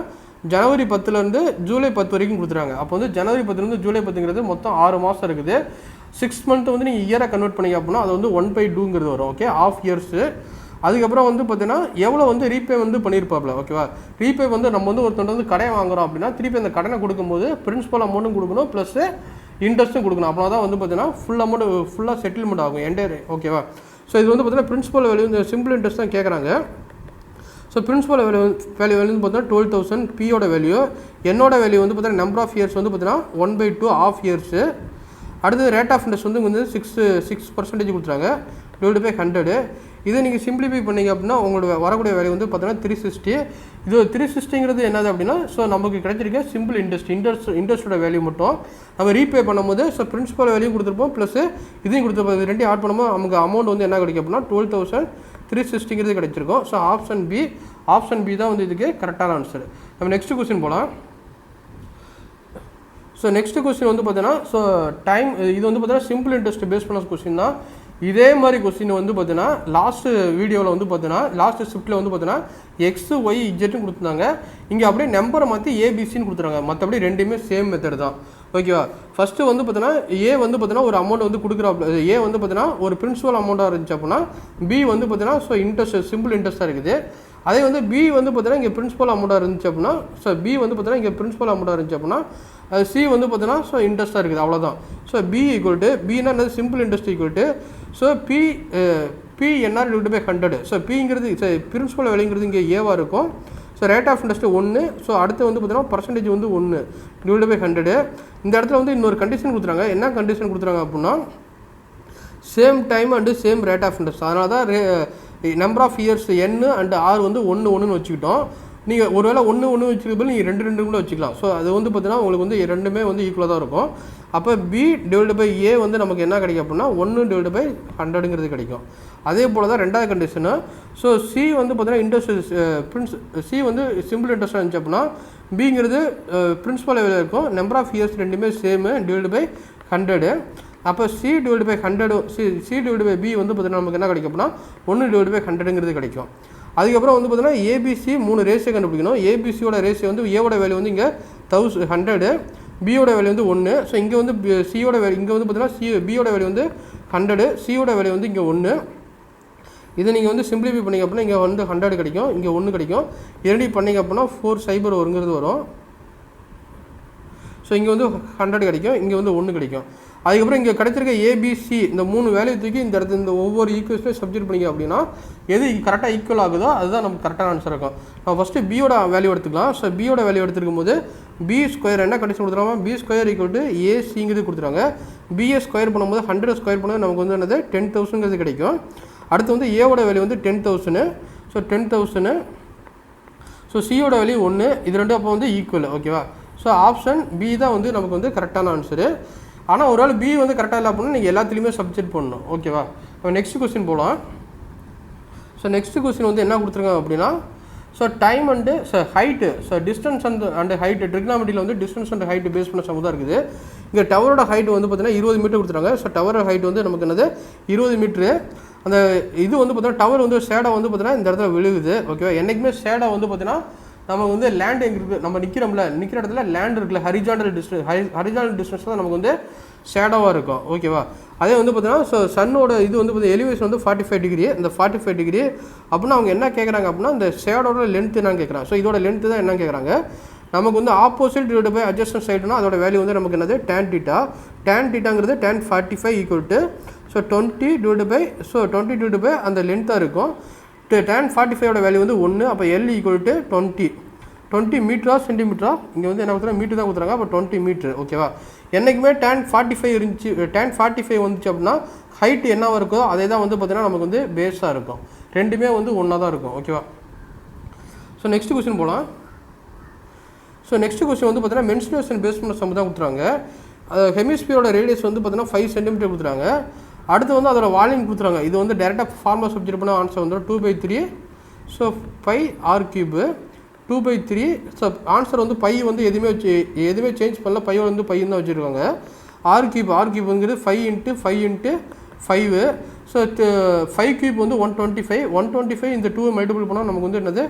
ஜனவரி 10லேருந்து ஜூலை 10 வரைக்கும் கொடுத்துருக்காங்க. அப்போ வந்து ஜனவரி 10லேருந்து ஜூலை 10ங்கிறது மொத்தம் 6 மாதம் இருக்குது. 6 மந்த் வந்து நீங்கள் இயராக கன்வெர்ட் பண்ணிங்க அப்படின்னா அது வந்து 1/2ங்கிறது வரும். Okay, half years. அதுக்கப்புறம் வந்து பார்த்தீங்கன்னா எவ்வளோ வந்து ரீபே வந்து பண்ணியிருப்பாப்ல. ஓகேவா, ரீபே வந்து நம்ம வந்து ஒருத்தர் வந்து கடை வாங்குறோம் அப்படின்னா திருப்பி அந்த கடனை கொடுக்கும்போது பிரின்சிபல் அமௌண்ட்டும் கொடுக்கணும் ப்ளஸ் இன்ட்ரெஸ்ட்டும் கொடுக்கணும். அப்படின்னா தான் வந்து பார்த்தீங்கன்னா ஃபுல் அமௌண்ட் ஃபுல்லாக செட்டில்மெண்ட் ஆகும் என்டையர். ஓகேவா, ஸோ இது வந்து பார்த்தீங்கன்னா பிரின்சிபல் வேல்யூ இந்த சிம்பிள் இன்ட்ரெஸ்ட் தான் கேட்குறாங்க. ஸோ பிரின்சிபல் வேல்யூ வந்து பார்த்தீங்கன்னா 12,000 பியோட வேல்யூ. என்னோட வேல்யூ வந்து பார்த்தீங்கன்னா நம்பர் ஆஃப் இயர்ஸ் வந்து பார்த்தீங்கன்னா 1/2 ஆஃப் இயர்ஸு. அடுத்தது ரேட் ஆஃப் இன்ட்ரெஸ்ட் வந்து 6% கொடுத்துறாங்க /100. இதை நீங்கள் சிம்பிளிஃபை பண்ணிங்க அப்படின்னா உங்களோட வரக்கூடிய வேல்யூ வந்து பார்த்தீங்கன்னா 360. இது 360ங்கிறது என்னது அப்படின்னா ஸோ நமக்கு கிடைச்சிருக்க சிம்பிள் இன்ட்ரெஸ்ட்டோட வேல்யூ மட்டும் நம்ம ரீபே பண்ணும்போது ஸோ பிரின்சிபல் வேல்யூ கொடுத்துருப்போம் ப்ளஸ் இதையும் கொடுத்துருப்போம். இது ரெண்டையும் ஆட் பண்ணும்போது நமக்கு அமௌண்ட் வந்து என்ன கிடைக்கும் அப்படின்னா 12,360ங்கிறது கிடைச்சிருக்கும். ஸோ ஆப்ஷன் பி தான் வந்து இதுக்கு கரெக்டான ஆன்சர். நம்ம நெக்ஸ்ட் கொஸ்டின் போகலாம். ஸோ நெக்ஸ்ட் கொஸ்டின் வந்து பார்த்தீங்கன்னா ஸோ டைம் இது வந்து பார்த்தீங்கன்னா சிம்பிள் இன்ட்ரெஸ்ட் பேஸ் பண்ண கொஸ்டின் தான். இதே மாதிரி கொஸ்டின் வந்து பார்த்தீங்கன்னா லாஸ்ட் வீடியோவில் வந்து பார்த்தீங்கன்னா லாஸ்ட் ஷிஃப்ட்டில் வந்து பார்த்தீங்கன்னா XYZ கொடுத்துருந்தாங்க. இங்கே அப்படியே நம்பரை மாற்றி ABCன்னு கொடுத்துறாங்க. மற்றபடி ரெண்டுமே சேம் மெத்தட் தான். ஓகேவா, ஃபஸ்ட்டு வந்து பார்த்தீங்கன்னா ஏ வந்து பார்த்தீங்கன்னா ஒரு அமௌண்ட் வந்து கொடுக்குறாப்ல. ஏ வந்து பார்த்தீங்கன்னா ஒரு பிரின்சிபல் அமௌண்ட்டாக இருந்துச்சு அப்படின்னா பி வந்து பார்த்தீங்கன்னா ஸோ இன்ட்ரெஸ்ட் சிம்பிள் இன்ட்ரெஸ்ட்டாக இருக்குது. அதே வந்து பி வந்து பார்த்தீங்கன்னா இங்கே பிரின்சிபல் அமௌண்ட்டாக இருந்துச்சு அப்படின்னா ஸோ பி வந்து பார்த்தீங்கன்னா இங்கே பிரின்சிபல் அமௌண்ட்டாக இருந்துச்சு அப்படின்னா சி வந்து பார்த்தீங்கன்னா ஸோ இன்ட்ரெஸ்ட்டாக இருக்குது. அவ்வளோதான். ஸோ பி ஈக்குவல் டு பின்னா என்னது simple interest equal to so PNR / 100. So பிங்கிறது பிரின்சிபல் வேல்யூங்கிறது இங்கே ஏவாக இருக்கும். So rate of interest 1. So அடுத்து வந்து பார்த்தீங்கன்னா பர்சன்டேஜ் வந்து 1 / 100. இந்த இடத்துல வந்து இன்னொரு கண்டிஷன் கொடுத்துறாங்க. என்ன கண்டிஷன் கொடுத்துறாங்க அப்படின்னா same time and same rate of interest. அதனால தான் number of years N and R வந்து 1 வச்சுக்கிட்டோம். நீங்கள் ஒருவேளை 1 வச்சுருக்கோம் நீங்கள் 2 கூட வச்சுக்கலாம். ஸோ அது வந்து பார்த்தீங்கன்னா உங்களுக்கு வந்து ரெண்டுமே வந்து ஈக்குவலாக தான் இருக்கும். அப்போ B/A வந்து நமக்கு என்ன கிடைக்கும் அப்படின்னா 1/100ங்கிறது கிடைக்கும். அதே போல் தான் ரெண்டாவது கண்டிஷனு. ஸோ சி வந்து பார்த்தீங்கன்னா இன்ட்ரெஸ்ட் சி வந்து சிம்பிள் இன்ட்ரெஸ்ட்டாக இருந்துச்சு அப்படின்னா பிங்கிறது பிரின்சிபல் லெவலில் இருக்கும். நம்பர் ஆஃப் இயர்ஸ் ரெண்டுமே சேமு /100. அப்போ C/B வந்து பார்த்தீங்கன்னா நமக்கு என்ன கிடைக்கும் அப்படின்னா 1/100ங்கிறது கிடைக்கும். அதுக்கப்புறம் வந்து பார்த்தீங்கன்னா ஏபிசி 3 ரேஷியோ கண்டுபிடிக்கணும். ஏபிசியோட ரேஷியோ வந்து ஏவோட வேல்யூ வந்து இங்கே 100, பியோட வேல்யூ வந்து 1. ஸோ இங்கே வந்து சியோட வேல்யூ இங்கே வந்து பார்த்தீங்கன்னா பியோட வேல்யூ வந்து 100, சியோட வேல்யூ வந்து இங்கே 1. இதை நீங்கள் வந்து சிம்பிளிஃபை பண்ணிங்க அப்படின்னா இங்கே வந்து 100 கிடைக்கும், இங்கே 1 கிடைக்கும். இரண்டையும் பண்ணிங்க அப்படின்னா 401 வரும். ஸோ இங்கே வந்து 100 கிடைக்கும், இங்கே வந்து 1 கிடைக்கும். அதுக்கப்புறம் இங்கே கிடைச்சிருக்க ஏபிசி இந்த 3 வேல்யூ தூக்கி இந்த இடத்துல இந்த ஒவ்வொரு ஈக்குவேஷனையும் சப்ஜெக்ட் பண்ணிங்க அப்படின்னா எது கரெக்டாக ஈக்குவல் ஆகுதோ அதுதான் நமக்கு கரெக்டான ஆன்சர் இருக்கும். நம்ம ஃபஸ்ட்டு பியோட வேல்யூ எடுத்துக்கலாம். ஸோ பியோட வேல்யூ எடுத்துக்கும் போது B² என்ன கண்டிஷன் கொடுத்துருவாங்க B² = ACங்கிறது கொடுத்துருவாங்க. பிஏ ஸ்கொயர் பண்ணும்போது 100 ஸ்கொயர் பண்ணும்போது நமக்கு வந்து என்னது 10,000ங்கிறது கிடைக்கும். அடுத்து வந்து ஏவோட வேல்யூ வந்து 10,000. ஸோ 10,000. ஸோ சியோட வேல்யூ 1. இது ரெண்டும் அப்போ வந்து ஈக்குவல். ஓகேவா, ஸோ ஆப்ஷன் பி தான் வந்து நமக்கு வந்து கரெக்டான ஆன்சரு. ஆனால் ஒரு வேளை பி வந்து கரெக்டாக இல்லை அப்படின்னா நீங்கள் எல்லாத்துலேயுமே சப்ஜெக்ட் பண்ணணும். ஓகேவா, இப்போ நெக்ஸ்ட் கொஸ்டின் போகலாம். ஸோ நெக்ஸ்ட் கொஸ்டின் வந்து என்ன கொடுத்துருக்காங்க அப்படின்னா so time and height distance and height ட்ரிக்னாமெட்ரியில் வந்து டிஸ்டன்ஸ் அண்ட் ஹைட்டு பேஸ் பண்ண சமம் தான் இருக்குது. இங்கே டவரோட ஹைட் வந்து பார்த்தீங்கன்னா 20 மீட்டர் கொடுத்துருக்காங்க. ஸோ டவரோட ஹைட் வந்து நமக்கு என்னது 20 மீட்ரு. அந்த இது வந்து பார்த்தீங்கன்னா டவர் வந்து ஷேடோ வந்து பார்த்தீங்கன்னா இந்த இடத்துல விழுகுது. ஓகேவா, என்றைக்குமே ஷேடோ வந்து பார்த்தீங்கன்னா நம்ம வந்து லேண்ட் எங்கே இருக்குது நம்ம நிற்கிற இடத்துல லேண்ட் இருக்குல்ல ஹரிஜாண்டல் டிஸ்டன்ஸ் தான் நமக்கு வந்து ஷேடோவாக இருக்கும். ஓகேவா, அதே வந்து பார்த்தீங்கன்னா ஸோ சன்னோட இது வந்து பார்த்தீங்கன்னா எலிவேஷன் வந்து 45 டிகிரி. இந்த 45 டிகிரி அப்படின்னா அவங்க என்ன கேட்குறாங்க அப்படின்னா இந்த ஷேடோட லென்த் என்னன்னு கேட்குறாங்க. ஸோ இதோட லென்த்து தான் என்ன கேட்குறாங்க. நமக்கு வந்து ஆப்போசிட் / அட்ஜஸ்டன்ட் சைடுனா அதோட வேல்யூ வந்து நமக்கு என்னது tan θங்கிறது tan 45 = ஸோ 20 அந்த லென்த்தாக இருக்கும். tan 45ஓட வேல்யூ வந்து 1. அப்போ L = 20 மீட்டரா சென்டிமீட்டரா இங்கே வந்து என்ன கொடுத்துறாங்க மீட்டர் தான் கொடுத்துறாங்க. அப்போ 20 மீட்ரு. ஓகேவா, என்றைக்குமே tan 45 இருந்துச்சு tan 45 வந்துச்சு அப்படின்னா ஹைட் என்னவாக இருக்கோ அதே தான் வந்து பார்த்தீங்கன்னா நமக்கு வந்து பேஸாக இருக்கும். ரெண்டுமே வந்து ஒன்றா தான் இருக்கும். ஓகேவா, ஸோ நெக்ஸ்ட் கொஸ்டின் போகலாம். ஸோ நெக்ஸ்ட் கொஸ்டின் வந்து பார்த்தீங்கன்னா மென்சுரேஷன் பேஸ் பண்ண சம் தான் கொடுத்துறாங்க. ஹெமிஸ்பியரோட ரேடியஸ் வந்து பார்த்தீங்கன்னா 5 சென்டிமீட்டர் கொடுத்துறாங்க. அடுத்து வந்து அதோட வால்யூம் கொடுத்துறாங்க. இது வந்து டேரெக்டாக ஃபார்முலா சப்ஜெக்ட் பண்ண ஆன்சர் வந்து 2/3. So pi r cube 2/3. So answer வந்து பை வந்து எதுவுமே சேஞ்ச் பண்ணல, பையோட வந்து பையன் தான் வச்சுருக்காங்க. ஆர் கியூப்ங்கிறது 5 × 5 × 5. ஸோ 5 கியூப் வந்து 125 இந்த 2 மல்டிபிள் பண்ணால் நமக்கு வந்து என்னது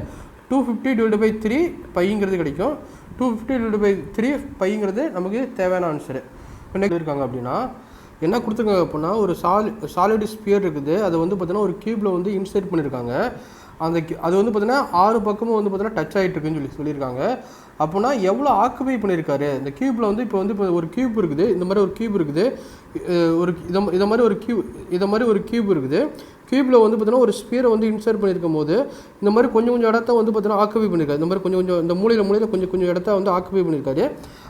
250/3 பைங்கிறது கிடைக்கும். 250/3 பைங்கிறது நமக்கு தேவையான ஆன்சரு. என்ன இருக்காங்க அப்படின்னா என்ன கொடுத்துருக்காங்க அப்படின்னா ஒரு சாலிட் ஸ்பியர் இருக்குது. அதை வந்து பார்த்தீங்கன்னா ஒரு கியூப்பில் வந்து இன்சர்ட் பண்ணியிருக்காங்க. அது வந்து பார்த்தீங்கன்னா 6 பக்கமும் வந்து பார்த்தீங்கன்னா டச் ஆகிட்டு இருக்குன்னு சொல்லியிருக்காங்க. அப்படின்னா எவ்வளோ ஆக்குபை பண்ணியிருக்காரு இந்த கியூப்பில் வந்து இப்போ ஒரு கியூப் இருக்குது. இந்த மாதிரி ஒரு கியூப் இருக்குது. இதை மாதிரி ஒரு கியூப் இருக்குது. கியூப்பில் வந்து பார்த்தீங்கன்னா ஒரு ஸ்பியரை வந்து இன்சர்ட் பண்ணியிருக்கும் போது இந்த மாதிரி கொஞ்சம் இடத்த வந்து பார்த்தீங்கன்னா ஆக்குபை பண்ணியிருக்காரு. இந்த மாதிரி கொஞ்சம் இந்த மூலையில் கொஞ்சம் இடத்த வந்து ஆக்குபை பண்ணியிருக்காரு.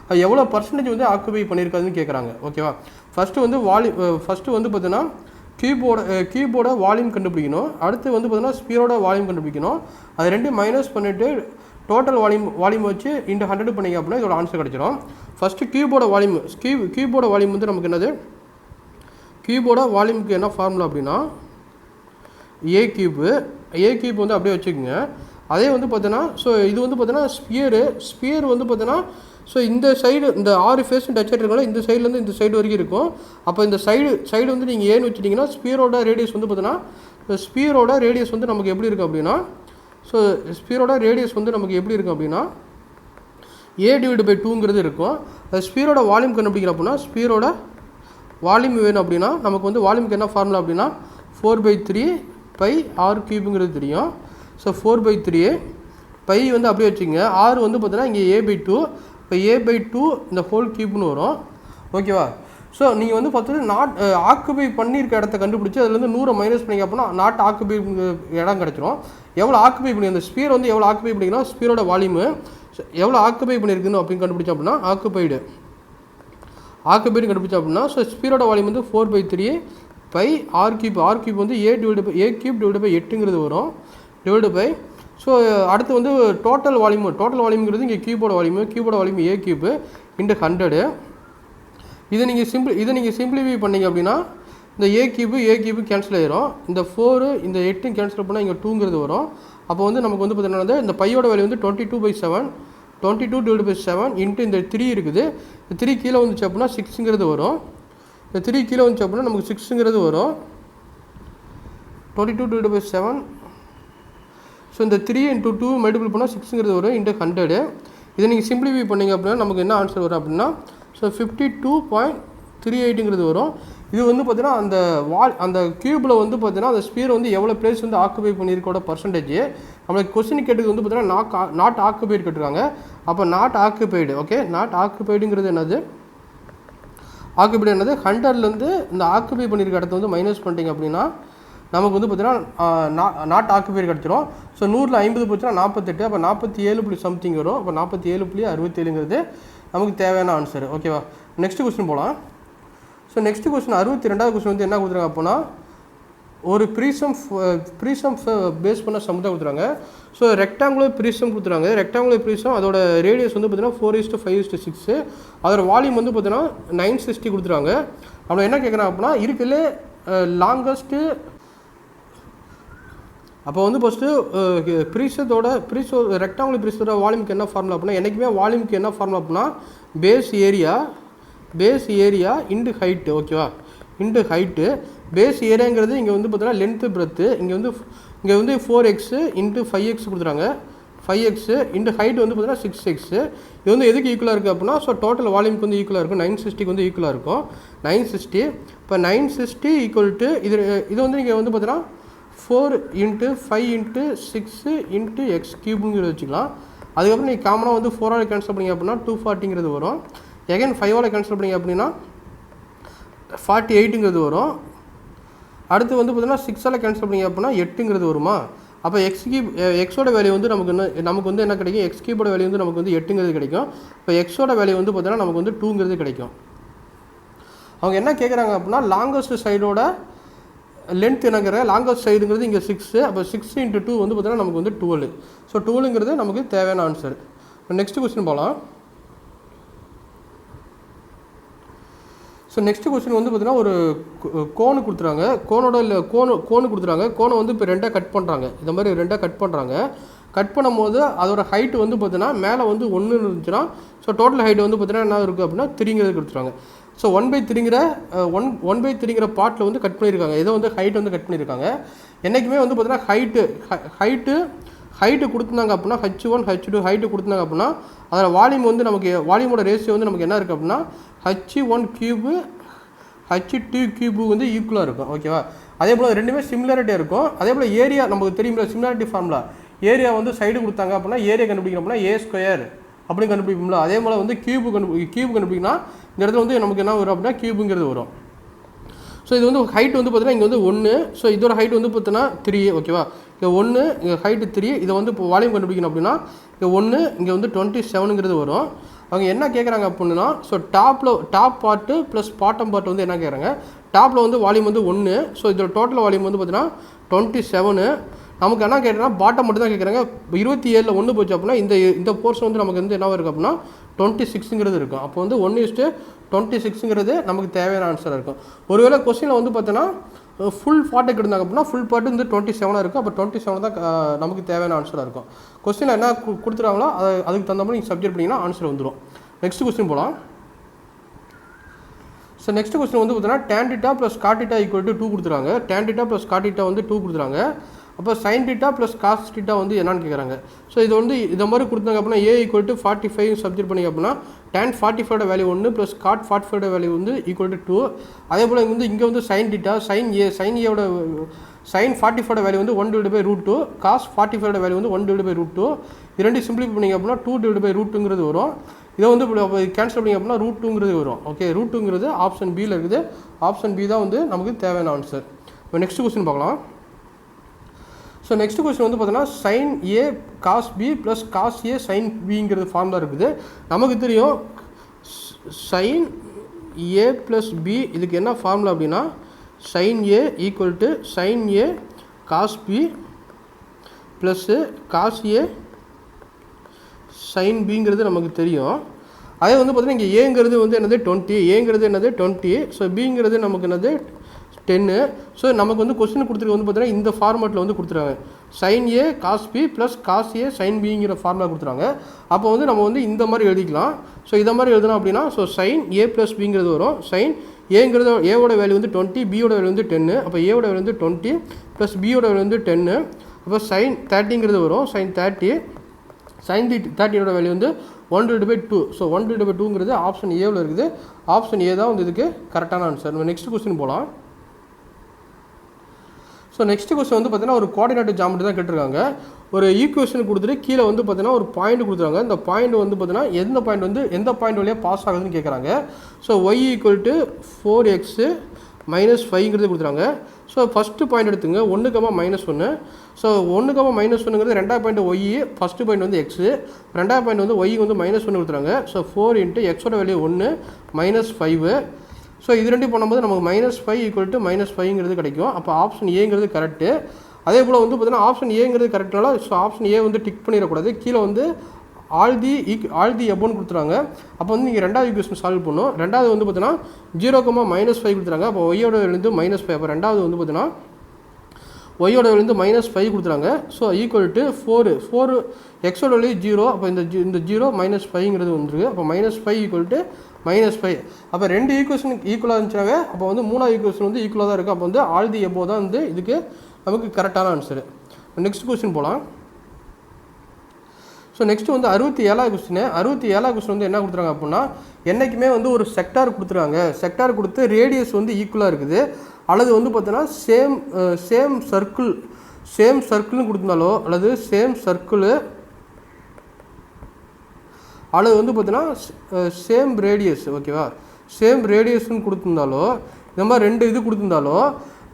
அது எவ்வளோ பர்சன்டேஜ் வந்து ஆக்குபை பண்ணியிருக்காருன்னு கேட்குறாங்க. ஓகேவா, ஃபஸ்ட்டு வந்து பார்த்தீங்கன்னா கியூபோட வால்யூம் கண்டுபிடிக்கணும். அடுத்து வந்து பார்த்தீங்கன்னா ஸ்பியரோட வால்யூம் கண்டுபிடிக்கணும். அது ரெண்டு மைனஸ் பண்ணிவிட்டு டோட்டல் வால்யூம் வச்சு இன்ட்டு 100 பண்ணிங்க அப்படின்னா இதோட ஆன்சர் கிடச்சிடும். ஃபஸ்ட்டு கியூபோட வால்யூம் வந்து நமக்கு என்னது, கியூபோட வால்யூமுக்கு என்ன ஃபார்முலா அப்படின்னா ஏ கியூப் வந்து அப்படியே வச்சுக்கோங்க. அதே வந்து பார்த்தீங்கன்னா ஸோ இது வந்து பார்த்தீங்கன்னா ஸ்பியர் வந்து பார்த்தீங்கன்னா ஸோ இந்த சைடு இந்த 6 ஃபேஸும் டச் ஆகிட்டு இந்த சைட்லேருந்து இந்த சைடு வரைக்கும் இருக்கும். அப்போ இந்த சைடு வந்து நீங்கள் ஏன்னு வச்சுட்டிங்கன்னா ஸ்பியரோட ரேடியஸ் வந்து பார்த்தீங்கன்னா ஸ்பியரோட ரேடியஸ் வந்து நமக்கு எப்படி இருக்கும் அப்படின்னா A/2ங்கிறது இருக்கும். ஸ்பியரோட வால்யூம் கண்டுபிடிக்கிற அப்படின்னா ஸ்பியரோட வால்யூம் வேணும் அப்படின்னா நமக்கு வந்து வால்யூமுக்கு என்ன ஃபார்முலா அப்படின்னா 4/3 பை ஆர் கியூபுங்கிறது தெரியும். ஸோ 4/3 பை வந்து அப்படியே வச்சுங்க. ஆர் வந்து பார்த்தீங்கன்னா இங்கே A/2. இப்போ A/2 இந்த ஹோல் கியூப்னு வரும். ஓகேவா, ஸோ நீங்கள் வந்து பார்த்தீங்கன்னா ஆக்குபை பண்ணியிருக்க இடத்த கண்டுபிடிச்சி அதுலேருந்து 100 மைனஸ் பண்ணிங்க அப்படின்னா நாட் ஆக்குபை இடம் கிடச்சிரும். எவ்வளோ ஆக்குபை பண்ணி அந்த ஸ்பியர் வந்து எவ்வளோ ஆக்குபை பண்ணிங்கன்னா ஸ்பியரோட வால்யூமு எவ்வளோ ஆக்குபை பண்ணியிருக்குன்னு அப்படின்னு கண்டுபிடிச்சோம் அப்படின்னா ஆக்குபைடு கண்டுபிடிச்சோம் அப்படின்னா ஸோ ஸ்பியரோட வால்யூம் வந்து 4/3 பை ஆர் கியூப் வந்து A/8ங்கிறது வரும் டிவைடு பை. ஸோ அடுத்து வந்து டோட்டல் வால்யூம்ங்கிறது இங்கே கியூபோட வால்யூம் A கியூப் இன்ட்டு 100. இதை நீங்கள் சிம்பிளிஃபை பண்ணிங்க அப்படின்னா இந்த A கியூபு கேன்சல் ஆயிரும். இந்த 4 இந்த 8 கேன்சல் பண்ணால் இங்கே 2ங்கிறது வரும். அப்போ வந்து நமக்கு வந்து பார்த்தீங்கன்னா இந்த பையோட வேல்யூ வந்து 22/7 22/7 இன்ட்டு இந்த 3 இருக்குது. இந்த 3 கீழே வந்துச்சு அப்படின்னா 6ங்கிறது வரும். இந்த 3 கீழே வந்துச்சு அப்படின்னா நமக்கு 6ங்கிறது வரும். 22/7 ஸோ இந்த 3 × 2 மல்டிபிள் பண்ணால் 6ங்கிறது வரும் இன்ட்டு 100. இதை நீங்கள் சிம்பிளிஃபை பண்ணிங்க அப்படின்னா நமக்கு என்ன ஆன்சர் வரும் அப்படின்னா ஸோ 52.38ங்கிறது வரும். இது வந்து பார்த்தீங்கன்னா அந்த கியூபில் வந்து பார்த்தீங்கன்னா அந்த ஸ்பியர் வந்து எவ்வளோ பிளேஸ் வந்து ஆக்குபை பண்ணியிருக்கோட பர்சன்டேஜ் நம்மளுக்கு கொஸ்டின் கேட்டது வந்து பார்த்தீங்கன்னா நாட் ஆக்குபைடு கேட்டிருக்காங்க. அப்போ நாட் ஆக்குபைடு. ஓகே, நாட் ஆக்குபைடுங்கிறது என்னது 100லேருந்து இந்த ஆக்குபை பண்ணியிருக்க இடத்த வந்து மைனஸ் பண்ணிட்டீங்க அப்படின்னா நமக்கு வந்து பார்த்தீங்கன்னா நாட் ஆக்குபைடு கிடச்சிரும். ஸோ 100ல் 50 போச்சுன்னா 48. அப்போ 47 சம்திங் வரும். அப்போ 47.67ங்கிறது நமக்கு தேவையான ஆன்சர். ஓகேவா, நெக்ஸ்ட் கொஸ்டின் போகலாம். ஸோ நெக்ஸ்ட் கொஸ்டின் 62வது கொஸ்டின் வந்து என்ன கொடுத்துருக்காங்க அப்படின்னா ஒரு ப்ரீசம் பேஸ் பண்ண சம் தான் கொடுத்துறாங்க. ஸோ ரெக்டாங்குலர் ப்ரீசம் கொடுத்துறாங்க. ரெக்டாங்குலர் ப்ரீசம் அதோட ரேடியஸ் வந்து பார்த்தீங்கன்னா 4:5:6. அதோட வால்யூம் வந்து பார்த்தீங்கன்னா 960 கொடுத்துறாங்க. அவங்க என்ன கேட்குறாங்க அப்படின்னா இருக்குல்ல லாங்கஸ்ட்டு. அப்போ வந்து ஃபஸ்ட்டு ரெக்டாங்குலர் ப்ரீசத்தோட வால்யூமுக்கு என்ன ஃபார்முலா அப்படின்னா என்றைக்குமே வால்யூமுக்கு என்ன ஃபார்முலா அப்படின்னா பேஸ் ஏரியா இன்ட்டு ஹைட்டு. ஓகேவா, இன்ட்டு ஹைட்டு. பேஸ் ஏரியாங்கிறது இங்கே வந்து பார்த்தீங்கன்னா லென்த்து பிரெத்து. இங்கே வந்து 4x இன்ட்டு 5x கொடுத்துறாங்க. 5x இன்ட்டு ஹைட் வந்து பார்த்தீங்கன்னா 6x. இது வந்து எதுக்கு ஈக்குவலாக இருக்குது அப்படின்னா ஸோ டோட்டல் வால்யூமுக்கு வந்து ஈக்குவலாக இருக்கும். 960க்கு வந்து ஈக்குவலாக இருக்கும். 960 இப்போ 960 ஈக்குவல் டு இது வந்து இங்கே வந்து பார்த்தீங்கன்னா 4 × 5 × 6 × x கியூப்ங்கிறது வச்சுக்கலாம். அதுக்கப்புறம் நீங்கள் காமனாக வந்து 4ஆல் கேன்சல் பண்ணிங்க அப்படின்னா 240ங்கிறது வரும். எகைன் 5ஆல் கேன்சல் பண்ணிங்க அப்படின்னா 48ங்கிறது வரும். அடுத்து வந்து பார்த்தீங்கன்னா 6ஆல் கேன்சல் பண்ணிங்க அப்படின்னா 8ங்கிறது வருமா. அப்போ எக்ஸோட வேல்யூ வந்து நமக்கு வந்து என்ன கிடைக்கும், எக்ஸ் கியூபோட வேல்யூ வந்து நமக்கு வந்து 8ங்கிறது கிடைக்கும். இப்போ எக்ஸோட வேல்யூ வந்து பார்த்தீங்கன்னா நமக்கு வந்து 2ங்கிறது கிடைக்கும். அவங்க என்ன கேட்குறாங்க அப்படின்னா லாங்கஸ்ட் சைடோட லென்த் என்னங்கிற லாங்கஸ்ட் சைடுங்கிறது இங்கே 6. அப்போ 6 × 2 வந்து பார்த்தீங்கன்னா நமக்கு வந்து 12. ஸோ 12ங்கிறது நமக்கு தேவையான ஆன்சர். நெக்ஸ்ட் கொஸ்டின் போகலாம். ஸோ நெக்ஸ்ட் கொஸ்டின் வந்து பார்த்தீங்கன்னா ஒரு கோனு கொடுத்துறாங்க. கோனு கொடுத்துறாங்க. கோனை வந்து இப்போ 2 கட் பண்ணுறாங்க. இந்த மாதிரி 2 கட் பண்ணுறாங்க. கட் பண்ணும்போது அதோட ஹைட் வந்து பார்த்தீங்கன்னா மேலே வந்து 1 இருந்துச்சுன்னா ஸோ டோட்டல் ஹைட் வந்து பார்த்தீங்கன்னா என்ன இருக்குது அப்படின்னா 3 கொடுத்துருவாங்க. ஸோ 1/3 பார்ட்டில் வந்து கட் பண்ணியிருக்காங்க. இதை வந்து ஹைட் வந்து கட் பண்ணியிருக்காங்க. என்றைக்குமே வந்து பார்த்தீங்கன்னா ஹைட்டு கொடுத்துருந்தாங்க அப்படின்னா H1 H2 ஹைட்டு கொடுத்துருந்தாங்க அப்படின்னா அதில் வால்யூம் வந்து நமக்கு வால்யூமோட ரேஷியோ வந்து நமக்கு என்ன இருக்குது அப்படின்னா H1 கியூபு H2 கியூபு வந்து ஈக்குவலாக இருக்கும். ஓகேவா? அதே போல் ரெண்டுமே சிமிலாரிட்டியாக இருக்கும். அதே போல் ஏரியா நமக்கு தெரியுமில்ல சிமிலாரிட்டி ஃபார்முலா. ஏரியா வந்து சைடு கொடுத்தாங்க அப்படின்னா ஏரியா கண்டுபிடிக்கணும் அப்படின்னா A² அப்படின்னு கண்டுபிடிப்போம்ல. அதே போல் வந்து கியூபு கண்டுபிடிக்கணும்னா இந்த இடத்துல வந்து நமக்கு என்ன வரும் அப்படின்னா கியூபுங்கிறது வரும். ஸோ இது வந்து ஹைட் வந்து பார்த்தீங்கன்னா இங்கே வந்து 1. ஸோ இதோட ஹைட் வந்து பார்த்தீங்கன்னா 3. ஓகேவா? இங்கே 1 இங்கே ஹைட்டு 3. இதை வந்து இப்போ வால்யூம் கண்டுபிடிக்கணும் அப்படின்னா இங்கே 1 இங்கே வந்து 27ங்கிறது வரும். அவங்க என்ன கேட்குறாங்க அப்படின்னா so top part plus bottom part வந்து என்ன கேட்குறாங்க, டாப்பில் வந்து வால்யூம் வந்து 1. ஸோ இதோட டோட்டல் வால்யூம் வந்து பார்த்தீங்கன்னா 27. நமக்கு என்ன கேட்குறாங்கன்னா பாட்டம் மட்டும் தான் கேட்குறாங்க. 27ல் 1 போச்சு அப்படின்னா இந்த போர்ஷன் வந்து நமக்கு வந்து என்ன இருக்குது அப்படின்னா 26ங்கிறது இருக்கும். அப்போ வந்து 1:26ங்கிறது நமக்கு தேவையான ஆன்சராக இருக்கும். ஒருவேளை கொஸ்டினில் வந்து பார்த்தோன்னா ஃபுல் பார்ட்டுக்கு இருந்தாங்க அப்படின்னா ஃபுல் பார்ட்டு வந்து 27 இருக்கும். அப்போ 27 தான் நமக்கு தேவையான ஆன்சராக இருக்கும். கொஸ்டினில் என்ன கொடுத்துறாங்களோ அதுக்கு தகுந்த மாதிரி நீங்கள் சப்ஜெக்ட் பண்ணிங்கன்னா ஆன்சர் வந்துடும். நெக்ஸ்ட் கொஸ்டின் போகலாம். ஸோ நெக்ஸ்ட் கொஸ்டின் வந்து பார்த்தீங்கன்னா tan θ + cot θ = 2 கொடுத்துறாங்க. tan θ + cot θ வந்து 2 கொடுத்துறாங்க. அப்போ sin θ + cos θ வந்து என்னன்னு கேட்குறாங்க. ஸோ இது வந்து இந்த மாதிரி கொடுத்தாங்க அப்படின்னா A = 45 சப்ஜெக்ட் பண்ணிங்க அப்படின்னா tan 45 வேல்யூ 1 + cot 45 வேல்யூ வந்து = 2. அதே போல் இங்கே வந்து sin θ sin A sin 45 value வந்து 1/√2, cos 45 வேல்யூ வந்து 1/√2. இது ரெண்டு சிம்பிளிஃபை பண்ணிங்க அப்படின்னா 2/√2ங்கிறது வரும். இதை வந்து கேன்சல் பண்ணிங்க அப்படின்னா √2ங்கிறது வரும். ஓகே, √2ங்கிறது ஆப்ஷன் பியில் இருக்குது. ஆப்ஷன் பி தான் வந்து நமக்கு தேவையான ஆன்சர். இப்போ நெக்ஸ்ட் கொஸ்டின் பார்க்கலாம். ஸோ நெக்ஸ்ட் கொஸ்டின் வந்து பார்த்தீங்கன்னா sin A cos B + cos A sin Bங்கிறது formula இருக்குது. நமக்கு தெரியும் sin A + B இதுக்கு என்ன ஃபார்முலா அப்படின்னா sin A = sin A cos B + cos A sin Bங்கிறது நமக்கு தெரியும். அதே வந்து பார்த்தீங்கன்னா இங்கே ஏங்கிறது வந்து என்னது 20, ஏங்கிறது என்னது 20. ஸோ பிங்கிறது நமக்கு என்னது 10. ஸோ நமக்கு வந்து கொஸ்டின் கொடுத்துருக்கு வந்து பார்த்தீங்கன்னா இந்த ஃபார்மேட்டில் வந்து கொடுத்துருக்காங்க. sin A cos B + cos A sin Bங்கிற formula கொடுத்துருவாங்க. அப்போ வந்து நம்ம வந்து இந்த மாதிரி எழுதிக்கலாம். ஸோ இதை மாதிரி எழுதணும் அப்படின்னா ஸோ sin A + Bங்கிறது வரும். sin ஏங்கிறது ஏவோட வேல்யூ வந்து 20, பியோட வேல்யூ வந்து 10. அப்போ ஏவோட வேல்யூ வந்து 20 + பியோட வேல்யூ வந்து 10. அப்போ sin 30ங்கிறது வரும். sin 30 sin 30யோட வேல்யூ வந்து 1/2. ஸோ 1/2ங்கிறது ஆப்ஷன் ஏவில் இருக்குது. ஆப்ஷன் ஏ தான் வந்து இதுக்கு கரெக்டான ஆன்சர். நம்ம நெக்ஸ்ட் கொஸ்டின் போகலாம். ஸோ நெக்ஸ்ட் கொஸ்டின் வந்து பார்த்தீங்கன்னா ஒரு கோஆர்டினேட் ஜாமெட்ரி தான் கேட்டிருக்காங்க. ஒரு ஈக்குவேஷன் கொடுத்துட்டு கீழே வந்து பார்த்தீங்கன்னா ஒரு பாயிண்ட் கொடுத்துருக்காங்க. இந்த பாயிண்ட் வந்து பார்த்தீங்கன்னா எந்த பாயிண்ட் வழியாக பாஸ் ஆகுதுன்னு கேட்குறாங்க. ஸோ y = 4x - 5ங்கிறது கொடுத்துறாங்க. ஸோ ஃபஸ்ட்டு பாயிண்ட் எடுத்துங்க 1, -1. ஸோ 1, -1ங்கிறது ரெண்டாவது பாயிண்ட் y, ஃபஸ்ட்டு பாயிண்ட் வந்து x, ரெண்டாவது பாயிண்ட் வந்து y வந்து -1 கொடுத்துறாங்க. So 4 × x-ஓட value 1 -5. ஸோ இது ரெண்டு பண்ணும்போது நமக்கு -5 = -5ங்கிறது கிடைக்கும். அப்போ ஆப்ஷன் ஏங்கிறது கரெக்டு. அதே போல் வந்து பார்த்தீங்கன்னா ஆப்ஷன் ஏங்கிறது கரெக்டால ஸோ ஆப்ஷன் ஏ வந்து டிக் பண்ணிடக்கூடாது. கீழே வந்து ஆல் தி எபோன்னு கொடுத்துறாங்க. அப்போ வந்து நீங்கள் ரெண்டாவது ஈக்குவேஷன் சால்வ் பண்ணணும். ரெண்டாவது வந்து பார்த்தீங்கன்னா 0, -5 கொடுத்துறாங்க. அப்போ ஒய்யோட வேல்யூ -5. அப்போ ரெண்டாவது வந்து பார்த்தீங்கன்னா ஒய்யோட வேல்யூ -5 கொடுத்துறாங்க. ஸோ = 4 எக்ஸோட வேல்யூ 0. அப்போ இந்த 0 -5ங்கிறது வந்துருக்கு. அப்போ -5 = -5. அப்போ ரெண்டு ஈக்குவேஷன் ஈக்குவலாக இருந்துச்சுனாவே அப்போ வந்து மூணாவது ஈக்குவேஷன் வந்து ஈக்குவலாக தான் இருக்குது. அப்போ வந்து ஆல் தி எபோ தான் வந்து இதுக்கு நமக்கு கரெக்டான ஆன்சரு. நெக்ஸ்ட் கொஸ்டின் போகலாம். ஸோ நெக்ஸ்ட் வந்து 67வது கொஸ்டின். 67வது கொஸ்டின் வந்து என்ன கொடுத்துருக்காங்க அப்படின்னா என்றைக்குமே வந்து ஒரு செக்டார் கொடுத்துருக்காங்க. செக்டார் கொடுத்து ரேடியஸ் வந்து ஈக்குவலாக இருக்குது. அல்லது வந்து பார்த்தோன்னா சேம் சர்க்கிள்னு கொடுத்துருந்தாலோ அல்லது சேம் சர்க்கிளு அல்லது வந்து பார்த்தீங்கன்னா சேம் ரேடியஸ், ஓகேவா, சேம் ரேடியஸ்ன்னு கொடுத்துருந்தாலோ இந்த மாதிரி ரெண்டு இது கொடுத்துருந்தாலோ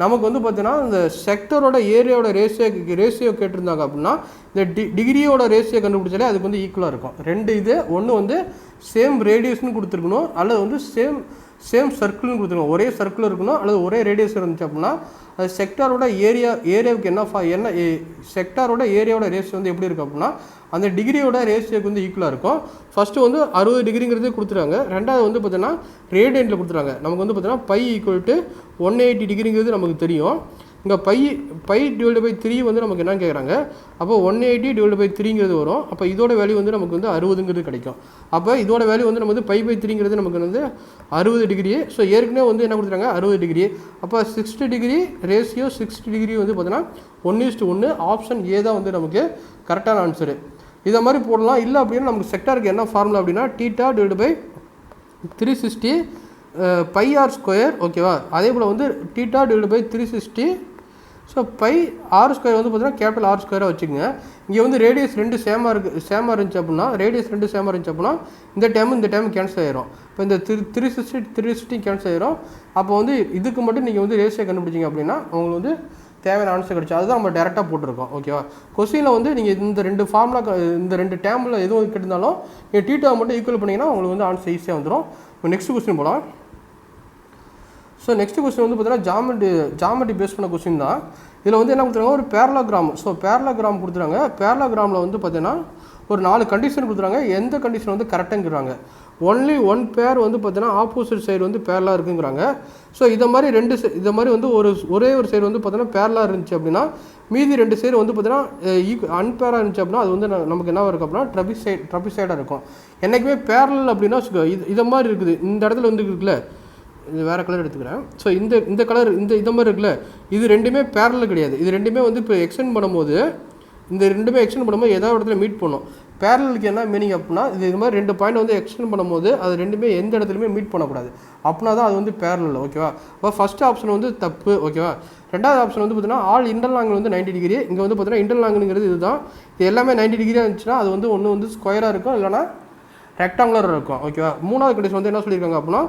நமக்கு வந்து பார்த்தீங்கன்னா இந்த செக்டரோட ஏரியாவோட ரேஷியோ கேட்டிருந்தாங்க அப்படின்னா இந்த டிகிரியோட ரேஷியோ கண்டுபிடிச்சாலே அதுக்கு வந்து ஈக்குவலாக இருக்கும். ரெண்டு இது ஒன்று வந்து சேம் ரேடியஸ்னு கொடுத்துருக்கணும் அல்லது வந்து சேம் சர்க்கிள்னு கொடுத்துருங்க. ஒரே சர்க்கிள் இருக்கணும் அல்லது ஒரே ரேடியஸ் இருந்துச்சு அப்படின்னா அது செக்டாரோட ஏரியாவுக்கு என்ன செக்டாரோட ஏரியாவோட ரேஷியோ வந்து எப்படி இருக்குது அப்படின்னா அந்த டிகிரியோட ரேஷியோக்கு வந்து ஈக்குவலாக இருக்கும். ஃபஸ்ட்டு வந்து 60 டிகிரிங்கிறது கொடுத்துருவாங்க. ரெண்டாவது வந்து பார்த்தீங்கன்னா ரேடியன்ட்டில் கொடுத்துருவாங்க. நமக்கு வந்து பார்த்தீங்கன்னா பை ஈக்குவல் டு 180 டிகிரிங்கிறது நமக்கு தெரியும். இங்கே பை டிவைட் பை 3 வந்து நமக்கு என்ன கேட்குறாங்க, அப்போ 180 டிவைட் பை 3ங்கிறது வரும். அப்போ இதோட வேல்யூ வந்து நமக்கு வந்து 60ங்கிறது கிடைக்கும். அப்போ இதோட வேல்யூ வந்து நம்ம வந்து பை பை 3ங்கிறது நமக்கு வந்து 60 டிகிரி. ஸோ ஏற்கனவே வந்து என்ன கொடுத்துருக்காங்க 60 டிகிரி. அப்போ 60 டிகிரி ரேஷியோ 60 டிகிரி வந்து பார்த்தீங்கன்னா 1:1. ஆப்ஷன் ஏ தான் வந்து நமக்கு கரெக்டான ஆன்சரு. இதை மாதிரி போடலாம். இல்லை அப்படின்னா நமக்கு செக்டாருக்கு என்ன ஃபார்முலா அப்படின்னா θ divide by 360 pi R square. ஓகேவா, அதே போல் வந்து θ divide by 360 so pi R square வந்து பார்த்தீங்கன்னா கேபிட்டல் ஆர் ஸ்கொயராக வச்சுக்கோங்க. இங்கே வந்து ரேடியஸ் 2 சேமாக இருந்துச்சு அப்படின்னா ரேடியஸ் 2 சேமாக இருந்துச்சு அப்படின்னா இந்த டைம் கேன்சல் ஆயிரும். இப்போ இந்த 360 கேன்சல் ஆயிரும். அப்போ வந்து இதுக்கு மட்டும் நீங்கள் வந்து ரேஷியோ கண்டுபிடிச்சிங்க அப்படின்னா உங்களுக்கு வந்து தேவையான ஆன்சர் கிடச்சி. அதுதான் நம்ம டேரெக்டாக போட்டிருக்கோம். ஓகேவா, கொஸ்டினில் வந்து நீங்கள் இந்த 2 ஃபார்முலா இந்த 2 டேமில் எதுவும் கேட்டிருந்தாலும் நீங்கள் θ மட்டும் ஈக்குவல் பண்ணிங்கன்னா உங்களுக்கு வந்து ஆன்சர் ஈஸியாக வந்துடும். இப்போ நெக்ஸ்ட் கொஸ்டின் போகலாம். ஸோ நெக்ஸ்ட் கொஸ்டின் வந்து பார்த்தீங்கன்னா ஜாமெட்ரி பேஸ் பண்ண கொஸ்டின் தான். இதில் வந்து என்ன கொடுத்துருக்காங்க, ஒரு பேரலோகிராம். ஸோ பேரலோகிராம் கொடுத்துருக்காங்க. பேரலோகிராமில் வந்து பார்த்தீங்கன்னா ஒரு 4 கண்டிஷன் கொடுத்துருக்காங்க. எந்த கண்டிஷன் வந்து கரெக்டுங்கிறாங்க. ஒன்லி ஒன் பேர் வந்து பார்த்தீங்கன்னா ஆப்போசிட் சைடு வந்து பேரலாக இருக்குங்கிறாங்க. ஸோ இதை மாதிரி வந்து ஒரே ஒரு சைடு வந்து பார்த்தீங்கன்னா பேரலாக இருந்துச்சு அப்படின்னா மீதி 2 சைடு வந்து பார்த்தீங்கன்னா அன்பேராக இருந்துச்சு அப்படின்னா அது வந்து நமக்கு என்ன இருக்கும் அப்படின்னா ட்ரபிசைடாக இருக்கும். என்றைக்குமே பேரல் அப்படின்னா இதை மாதிரி இருக்குது. இந்த இடத்துல வந்து இருக்குல்ல, இது வேறு கலர் எடுத்துக்கிறேன். ஸோ இந்த கலர் இந்த மாதிரி இருக்குல்ல, இது ரெண்டுமே பேரல் கிடையாது. இது ரெண்டுமே வந்து இப்போ எக்ஸ்டெண்ட் பண்ணும்போது ஏதாவது இடத்துல மீட் பண்ணும். பேரலுக்கு என்ன மீனிங் அப்படின்னா இது மாதிரி 2 பாயிண்ட் வந்து எக்ஸ்டெண்ட் பண்ணும்போது அது ரெண்டுமே எந்த இடத்துலையுமே மீட் பண்ணக்கூடாது. அப்படின்னா தான் அது வந்து பேரல். ஓகேவா, இப்போ ஃபஸ்ட் ஆப்ஷன் வந்து தப்பு. ஓகேவா, ரெண்டாவது ஆப்ஷன் வந்து பார்த்தீங்கன்னா ஆல் இன்டர்னல் ஆங்கிள் வந்து 90 டிகிரி. இங்கே வந்து பார்த்தீங்கன்னா இன்டர்னல் ஆங்கிள்ங்கிறது இதுதான். இது எல்லாமே 90 டிகிரியாக இருந்துச்சுன்னா அது வந்து ஒன்று வந்து ஸ்கொயராக இருக்கும், இல்லைனா ரெக்டாங்குலர் இருக்கும். ஓகேவா, மூணாவது கண்டிஷன் வந்து என்ன சொல்லியிருக்காங்க அப்படின்னா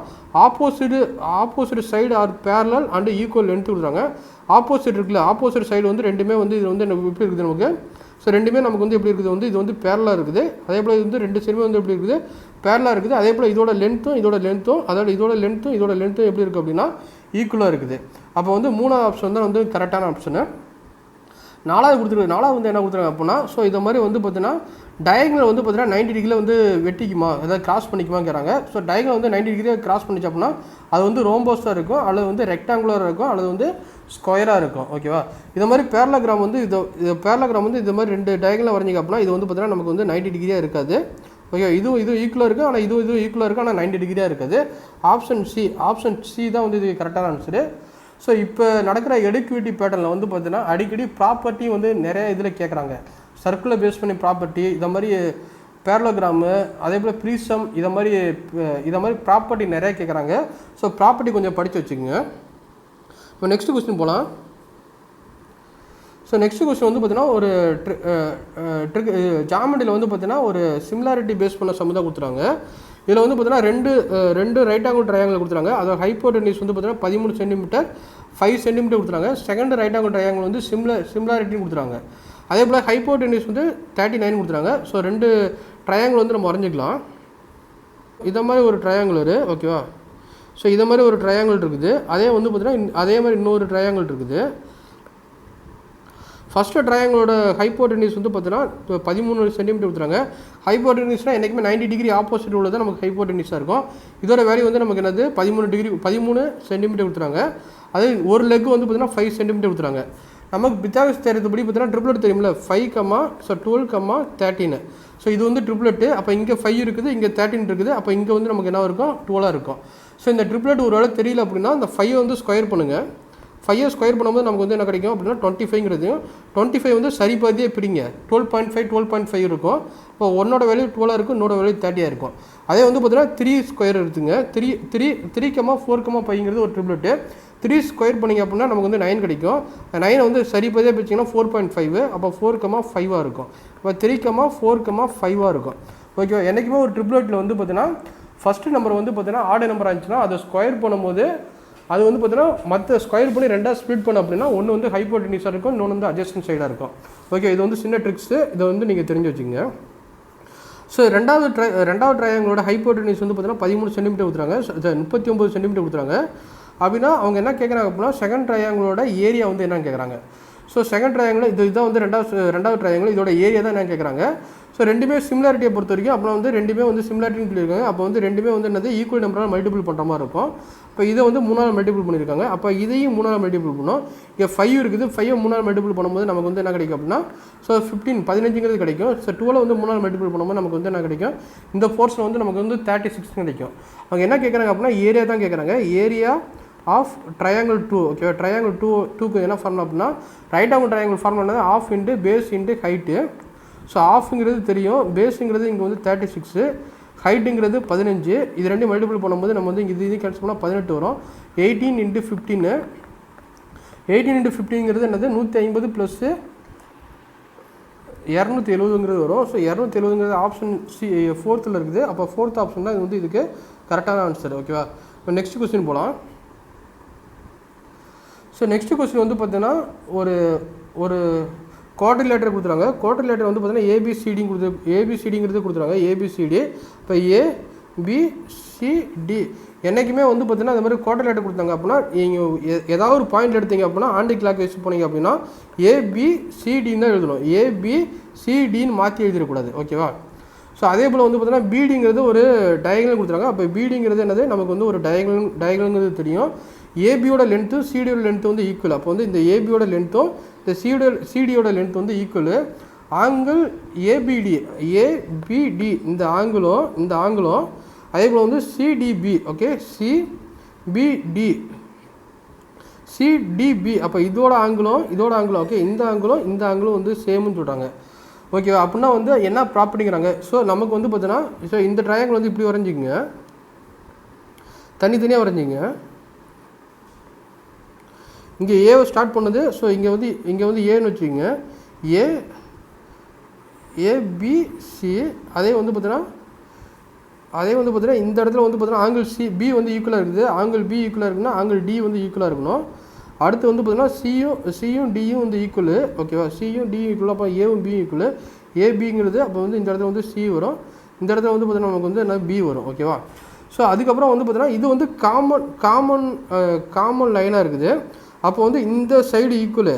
opposite side are parallel and equal length கொடுக்குறாங்க. ஆப்போசிட் இருக்குல்ல, ஆப்போசிட் சைடு வந்து ரெண்டுமே வந்து இது வந்து எப்படி இருக்குது நமக்கு. ஸோ ரெண்டுமே நமக்கு வந்து எப்படி இருக்குது வந்து இது வந்து பேரலாக இருக்குது. அதே போல் இது வந்து 2 சைடுமே வந்து எப்படி இருக்குது பேரலாக இருக்குது. அதே போல் இதோட லென்த்தும் இதோட லென்த்தும் எப்படி இருக்குது அப்படின்னா ஈக்குவலாக இருக்குது. அப்போ வந்து மூணாவது ஆப்ஷன் தான் வந்து கரெக்டான ஆப்ஷனு. நாலாவது வந்து என்ன கொடுத்துருக்காங்க அப்படின்னா ஸோ இதை மாதிரி வந்து பார்த்தீங்கன்னா டயகனல் வந்து பார்த்தீங்கன்னா 90 டிகிரியில் வந்து வெட்டிக்குமா, ஏதாவது கிராஸ் பண்ணிக்குமாங்கிறாங்க. ஸோ டயகனல் வந்து 90 டிகிரியை கிராஸ் பண்ணிச்சு அப்படின்னா அது வந்து ரோம்போஸாக இருக்கும், அல்லது வந்து ரெக்டாங்குலராக இருக்கும், அல்லது வந்து ஸ்கொயராக இருக்கும். ஓகேவா, இது மாதிரி பேரலோகிராம் வந்து இது மாதிரி 2 டயகனல் வரைஞ்சிங்க அப்படின்னா இது வந்து பார்த்தீங்கன்னா நமக்கு வந்து 90 டிகிரியாக இருக்காது. ஓகே, இதுவும் ஈக்குவலாக இருக்குது, ஆனால் இதுவும் ஈக்குவலாக இருக்குது, ஆனால் 90 டிகிரியாக இருக்காது. ஆப்ஷன் சி தான் வந்து இது கரெக்டான ஆன்சரு. ஸோ இப்போ நடக்கிற எடுக்விட்டி பேட்டர்னில் வந்து பார்த்தீங்கன்னா அடிக்கடி ப்ராப்பர்ட்டி வந்து நிறைய இதில் கேட்குறாங்க. சர்க்குலை பேஸ் பண்ணி ப்ராப்பர்ட்டி, இதை மாதிரி பேரலோகிராமு, அதே போல் ப்ரீசம், இதை மாதிரி ப்ராப்பர்ட்டி நிறைய கேட்குறாங்க. ஸோ ப்ராப்பர்ட்டி கொஞ்சம் படித்து வச்சுக்கோங்க. இப்போ நெக்ஸ்ட் கொஸ்டின் போகலாம். ஸோ நெக்ஸ்ட் கொஸ்டின் வந்து பார்த்தீங்கன்னா ஒரு ஜாமெட்ரியில் வந்து பார்த்தீங்கன்னா ஒரு சிமிலாரிட்டி பேஸ் பண்ண சம் தான் கொடுத்துறாங்க. இதில் வந்து பார்த்தீங்கன்னா ரெண்டு ரைட் ஆங்கிள் ட்ரையாங்கிள் கொடுத்துறாங்க. அதோட ஹைப்போடென்யூஸ் வந்து பார்த்தீங்கன்னா 13 சென்டிமீட்டர் 5 சென்டிமீட்டர் கொடுத்துறாங்க. செகண்ட் ரைட் ஆங்கிள் ட்ரையாங்கிள் வந்து சிமிலாரிட்டின்னு கொடுத்துறாங்க. அதே போல் ஹைப்போடென்யூஸ் வந்து 39 கொடுத்துறாங்க. ஸோ 2 ட்ரையாங்கிள் வந்து நம்ம வரைஞ்சிக்கலாம். இதை மாதிரி ஒரு ட்ரையாங்குலரு. ஓகேவா, ஸோ இதை மாதிரி ஒரு ட்ரையாங்கிள் இருக்குது. அதே வந்து பார்த்தீங்கன்னா அதே மாதிரி இன்னொரு ட்ரையாங்கிள் இருக்குது. ஃபஸ்ட்டு ட்ரையாங்கிளோட ஹைப்போடென்யூஸ் வந்து பார்த்தீங்கன்னா 13 சென்டிமீட்டர் கொடுத்துறாங்க. ஹைப்போடென்யூஸ்னால் என்றைக்குமே 90 டிகிரி ஆப்போசிட் உள்ளது நமக்கு ஹைப்போடென்யூஸாக இருக்கும். இதோட வேல்யூ வந்து நமக்கு என்னது 13 சென்டிமீட்டர் கொடுத்துறாங்க. அதே ஒரு லெக் வந்து பார்த்தீங்கன்னா 5 சென்டிமீட்டர் கொடுத்துறாங்க. நமக்கு பித்தாகரஸ் தேற்றப்படி பார்த்தீங்கன்னா ட்ரிப்ளெட் தெரியுமில்ல, 12, 13. ஸோ இது வந்து ட்ரிப்ளெட்டு. அப்போ இங்கே 5 இருக்குது, இங்கே 13 இருக்குது. அப்போ இங்கே வந்து நமக்கு என்ன இருக்கும் 12 இருக்கும். ஸோ இந்த ட்ரிப்ளெட் ஒரு வேளை தெரியல அப்படின்னா இந்த 5 வந்து ஸ்கொயர் பண்ணுங்கள். 5 ஸ்கொயர் பண்ணும்போது நமக்கு வந்து என்ன கிடைக்கும் அப்படின்னா 25ங்கிறது 25 வந்து சரி பாதியே பிடிங்க 12.5 இருக்கும். இப்போ ஒன்னோட வேல்யூ 12 இருக்கும், இன்னோட வேல்யூ 30 இருக்கும். அதே வந்து பார்த்தீங்கன்னா 3 ஸ்கொயர் எடுத்துங்க. 3,4,5ங்கிறது ஒரு ட்ரிப்ளெட்டு. 3 ஸ்கொயர் பண்ணிங்க அப்படின்னா நமக்கு வந்து 9 கிடைக்கும். 9 வந்து சரி பாதியாக பிடிச்சிங்கன்னா 4.5. அப்போ 4,5 இருக்கும். இப்போ 3,4,5 இருக்கும். ஓகேவா, என்றைக்குமே ஒரு ட்ரிப்ளெட்டில் வந்து பார்த்தீங்கன்னா ஃபஸ்ட்டு நம்பர் வந்து பார்த்தீங்கன்னா ஆட் நம்பர் ஆச்சுன்னா அதை ஸ்கொயர் பண்ணும்போது அது வந்து பார்த்தீங்கன்னா மற்ற ஸ்கொயர் பண்ணி 2ஆக ஸ்ப்ளிட் பண்ண அப்படின்னா ஒன்று வந்து ஹைப்போடென்யூஸாக இருக்கும், இன்னொன்று வந்து அட்ஜஸ்டன்ட் சைடாக இருக்கும். ஓகே, இது வந்து சின்ன ட்ரிக்ஸு, இதை வந்து நீங்கள் தெரிஞ்சு வச்சுங்க. ஸோ ரெண்டாவது ட்ரையாங்கிளோட ஹைப்போட்டெனியூஸ் வந்து பார்த்தீங்கன்னா 13 சென்டிமீட்டர் கொடுத்துறாங்க, 39 சென்டிமீட்டர் கொடுத்துறாங்க. அப்படின்னா அவங்க என்ன கேட்குறாங்க அப்படின்னா செகண்ட் ட்ரையாங்கிளோட ஏரியா வந்து என்னன்னு கேட்குறாங்க. ஸோ செகண்ட் ட்ரையாங்கிள் இதுதான் வந்து ரெண்டாவது ட்ரையாங்கிள், இதோட ஏரியா தான் என்ன கேட்குறாங்க. ஸோ ரெண்டுமே சிமிலாரிட்டியை பொறுத்த வரைக்கும் அப்புறம் வந்து ரெண்டுமே வந்து சிமிலாரிட்டின்னு சொல்லியிருக்காங்க. அப்போ வந்து ரெண்டுமே வந்து என்னது ஈக்குவல் நம்பரால் மல்டிபிள் பண்ணுற மாதிரி இருக்கும். இப்போ இதை வந்து 3ஆல் மல்டிபிள் பண்ணியிருக்காங்க. அப்போ இதையும் 3ஆல் மல்டிபிள் பண்ணோம். இங்கே 5 இருக்குது, 5 3ஆல் மல்டிபிள் பண்ணும்போது நமக்கு வந்து என்ன கிடைக்கும் அப்படின்னா ஸோ 15 கிடைக்கும். ஸோ 12 வந்து 3ஆல் மல்டிபிள் பண்ணும்போது நமக்கு வந்து என்ன கிடைக்கும், இந்த போர்ஷன் வந்து நமக்கு வந்து 36 கிடைக்கும். அவங்க என்ன கேட்குறாங்க அப்படின்னா ஏரியா தான் கேட்குறாங்க, area of triangle 2. Okay, triangle 2க்கு என்ன ஃபார்முலா அப்படின்னா right angle triangle formula half into base into height. So ஆஃப்ங்கிறது தெரியும், பேஸுங்கிறது இங்கே வந்து 36, ஹைட்டுங்கிறது 15. இது ரெண்டு மல்டிபிள் பண்ணும்போது நம்ம வந்து இது கேன்சல் பண்ணால் 18 வரும். 18 × 15, 18 × 15ங்கிறது என்னது 150 + 270ங்கிறது வரும். ஸோ 270ங்கிறது ஆப்ஷன் சி 4th இருக்குது. அப்போ 4th ஆப்ஷன் தான் இது வந்து இதுக்கு கரெக்டான ஆன்சர். ஓகேவா, இப்போ நெக்ஸ்ட் கொஸ்டின் போகலாம். ஸோ நெக்ஸ்ட் கொஸ்டின் வந்து பார்த்தீங்கன்னா ஒரு குவாட்ரிலேட்டர் கொடுத்துறாங்க. குவாட்ரிலேட்டர் வந்து பார்த்தீங்கன்னா ஏபிசிடிங்கிறது கொடுத்துறாங்க, ஏபிசிடி. இப்போ ஏபிசிடி என்றைக்குமே வந்து பார்த்தீங்கன்னா அந்த மாதிரி குவாட்ரிலேட்டர் கொடுத்தாங்க அப்படின்னா நீங்கள் ஏதாவது ஒரு பாயிண்ட் எடுத்தீங்க அப்படின்னா ஆண்டி கிளாக் வைஸ் போனீங்க அப்படின்னா ஏபிசிடின்னு தான் எழுதணும், ஏபிசிடின்னு மாற்றி எழுதிடக்கூடாது. ஓகேவா, ஸோ அதே போல் வந்து பார்த்தீங்கன்னா பிடிங்கிறது ஒரு டயகனல் கொடுத்துறாங்க. அப்போ பிடிங்கிறது என்னது நமக்கு வந்து ஒரு டயகனல்ங்கிறது தெரியும். ஏபியோட லென்த்தும் சிடியோட லென்த்து வந்து ஈக்குவல். அப்போ வந்து இந்த ஏபியோட லென்த்தும் இந்த சிடியோட லென்த் வந்து ஈக்குவலு. ஆங்கிள் ஏபிடி இந்த ஆங்கிளும் அதே போல் வந்து சிடிபி. ஓகே, சிடிபி அப்போ இதோட ஆங்கிளும் ஓகே இந்த ஆங்கிளும் வந்து சேம்னு சொல்கிறாங்க. ஓகேவா, அப்படின்னா வந்து என்ன ப்ராப்பர்ட்டிங்கிறாங்க. ஸோ நமக்கு வந்து பார்த்தீங்கன்னா ஸோ இந்த ட்ரையாங்கிள் வந்து இப்படி வரைஞ்சிங்க, தனித்தனியாக வரைஞ்சிங்க. இங்கே ஏவை ஸ்டார்ட் பண்ணுது. ஸோ இங்கே வந்து ஏன்னு வச்சுக்கிங்க, ஏபிசி. அதே வந்து பார்த்தீங்கன்னா இந்த இடத்துல வந்து பார்த்தீங்கன்னா ஆங்கிள் பி வந்து ஈக்குவலாக இருக்குது. ஆங்கிள் பி ஈக்குவலாக இருக்குன்னா ஆங்கிள் டி வந்து ஈக்குவலாக இருக்கணும். அடுத்து வந்து பார்த்தீங்கன்னா சியும் டியும் வந்து ஈக்குவலு. ஓகேவா, சியும் டி ஈக்குவல். அப்போ ஏவும் பி ஈக்குவலு. ஏபிங்கிறது அப்போ வந்து இந்த இடத்துல வந்து சி வரும், இந்த இடத்துல வந்து பார்த்தீங்கன்னா நமக்கு வந்து என்ன பி வரும். ஓகேவா, ஸோ அதுக்கப்புறம் வந்து பார்த்தீங்கன்னா இது வந்து காமன் லைனாக இருக்குது. அப்போ வந்து இந்த சைடு ஈக்குவலு,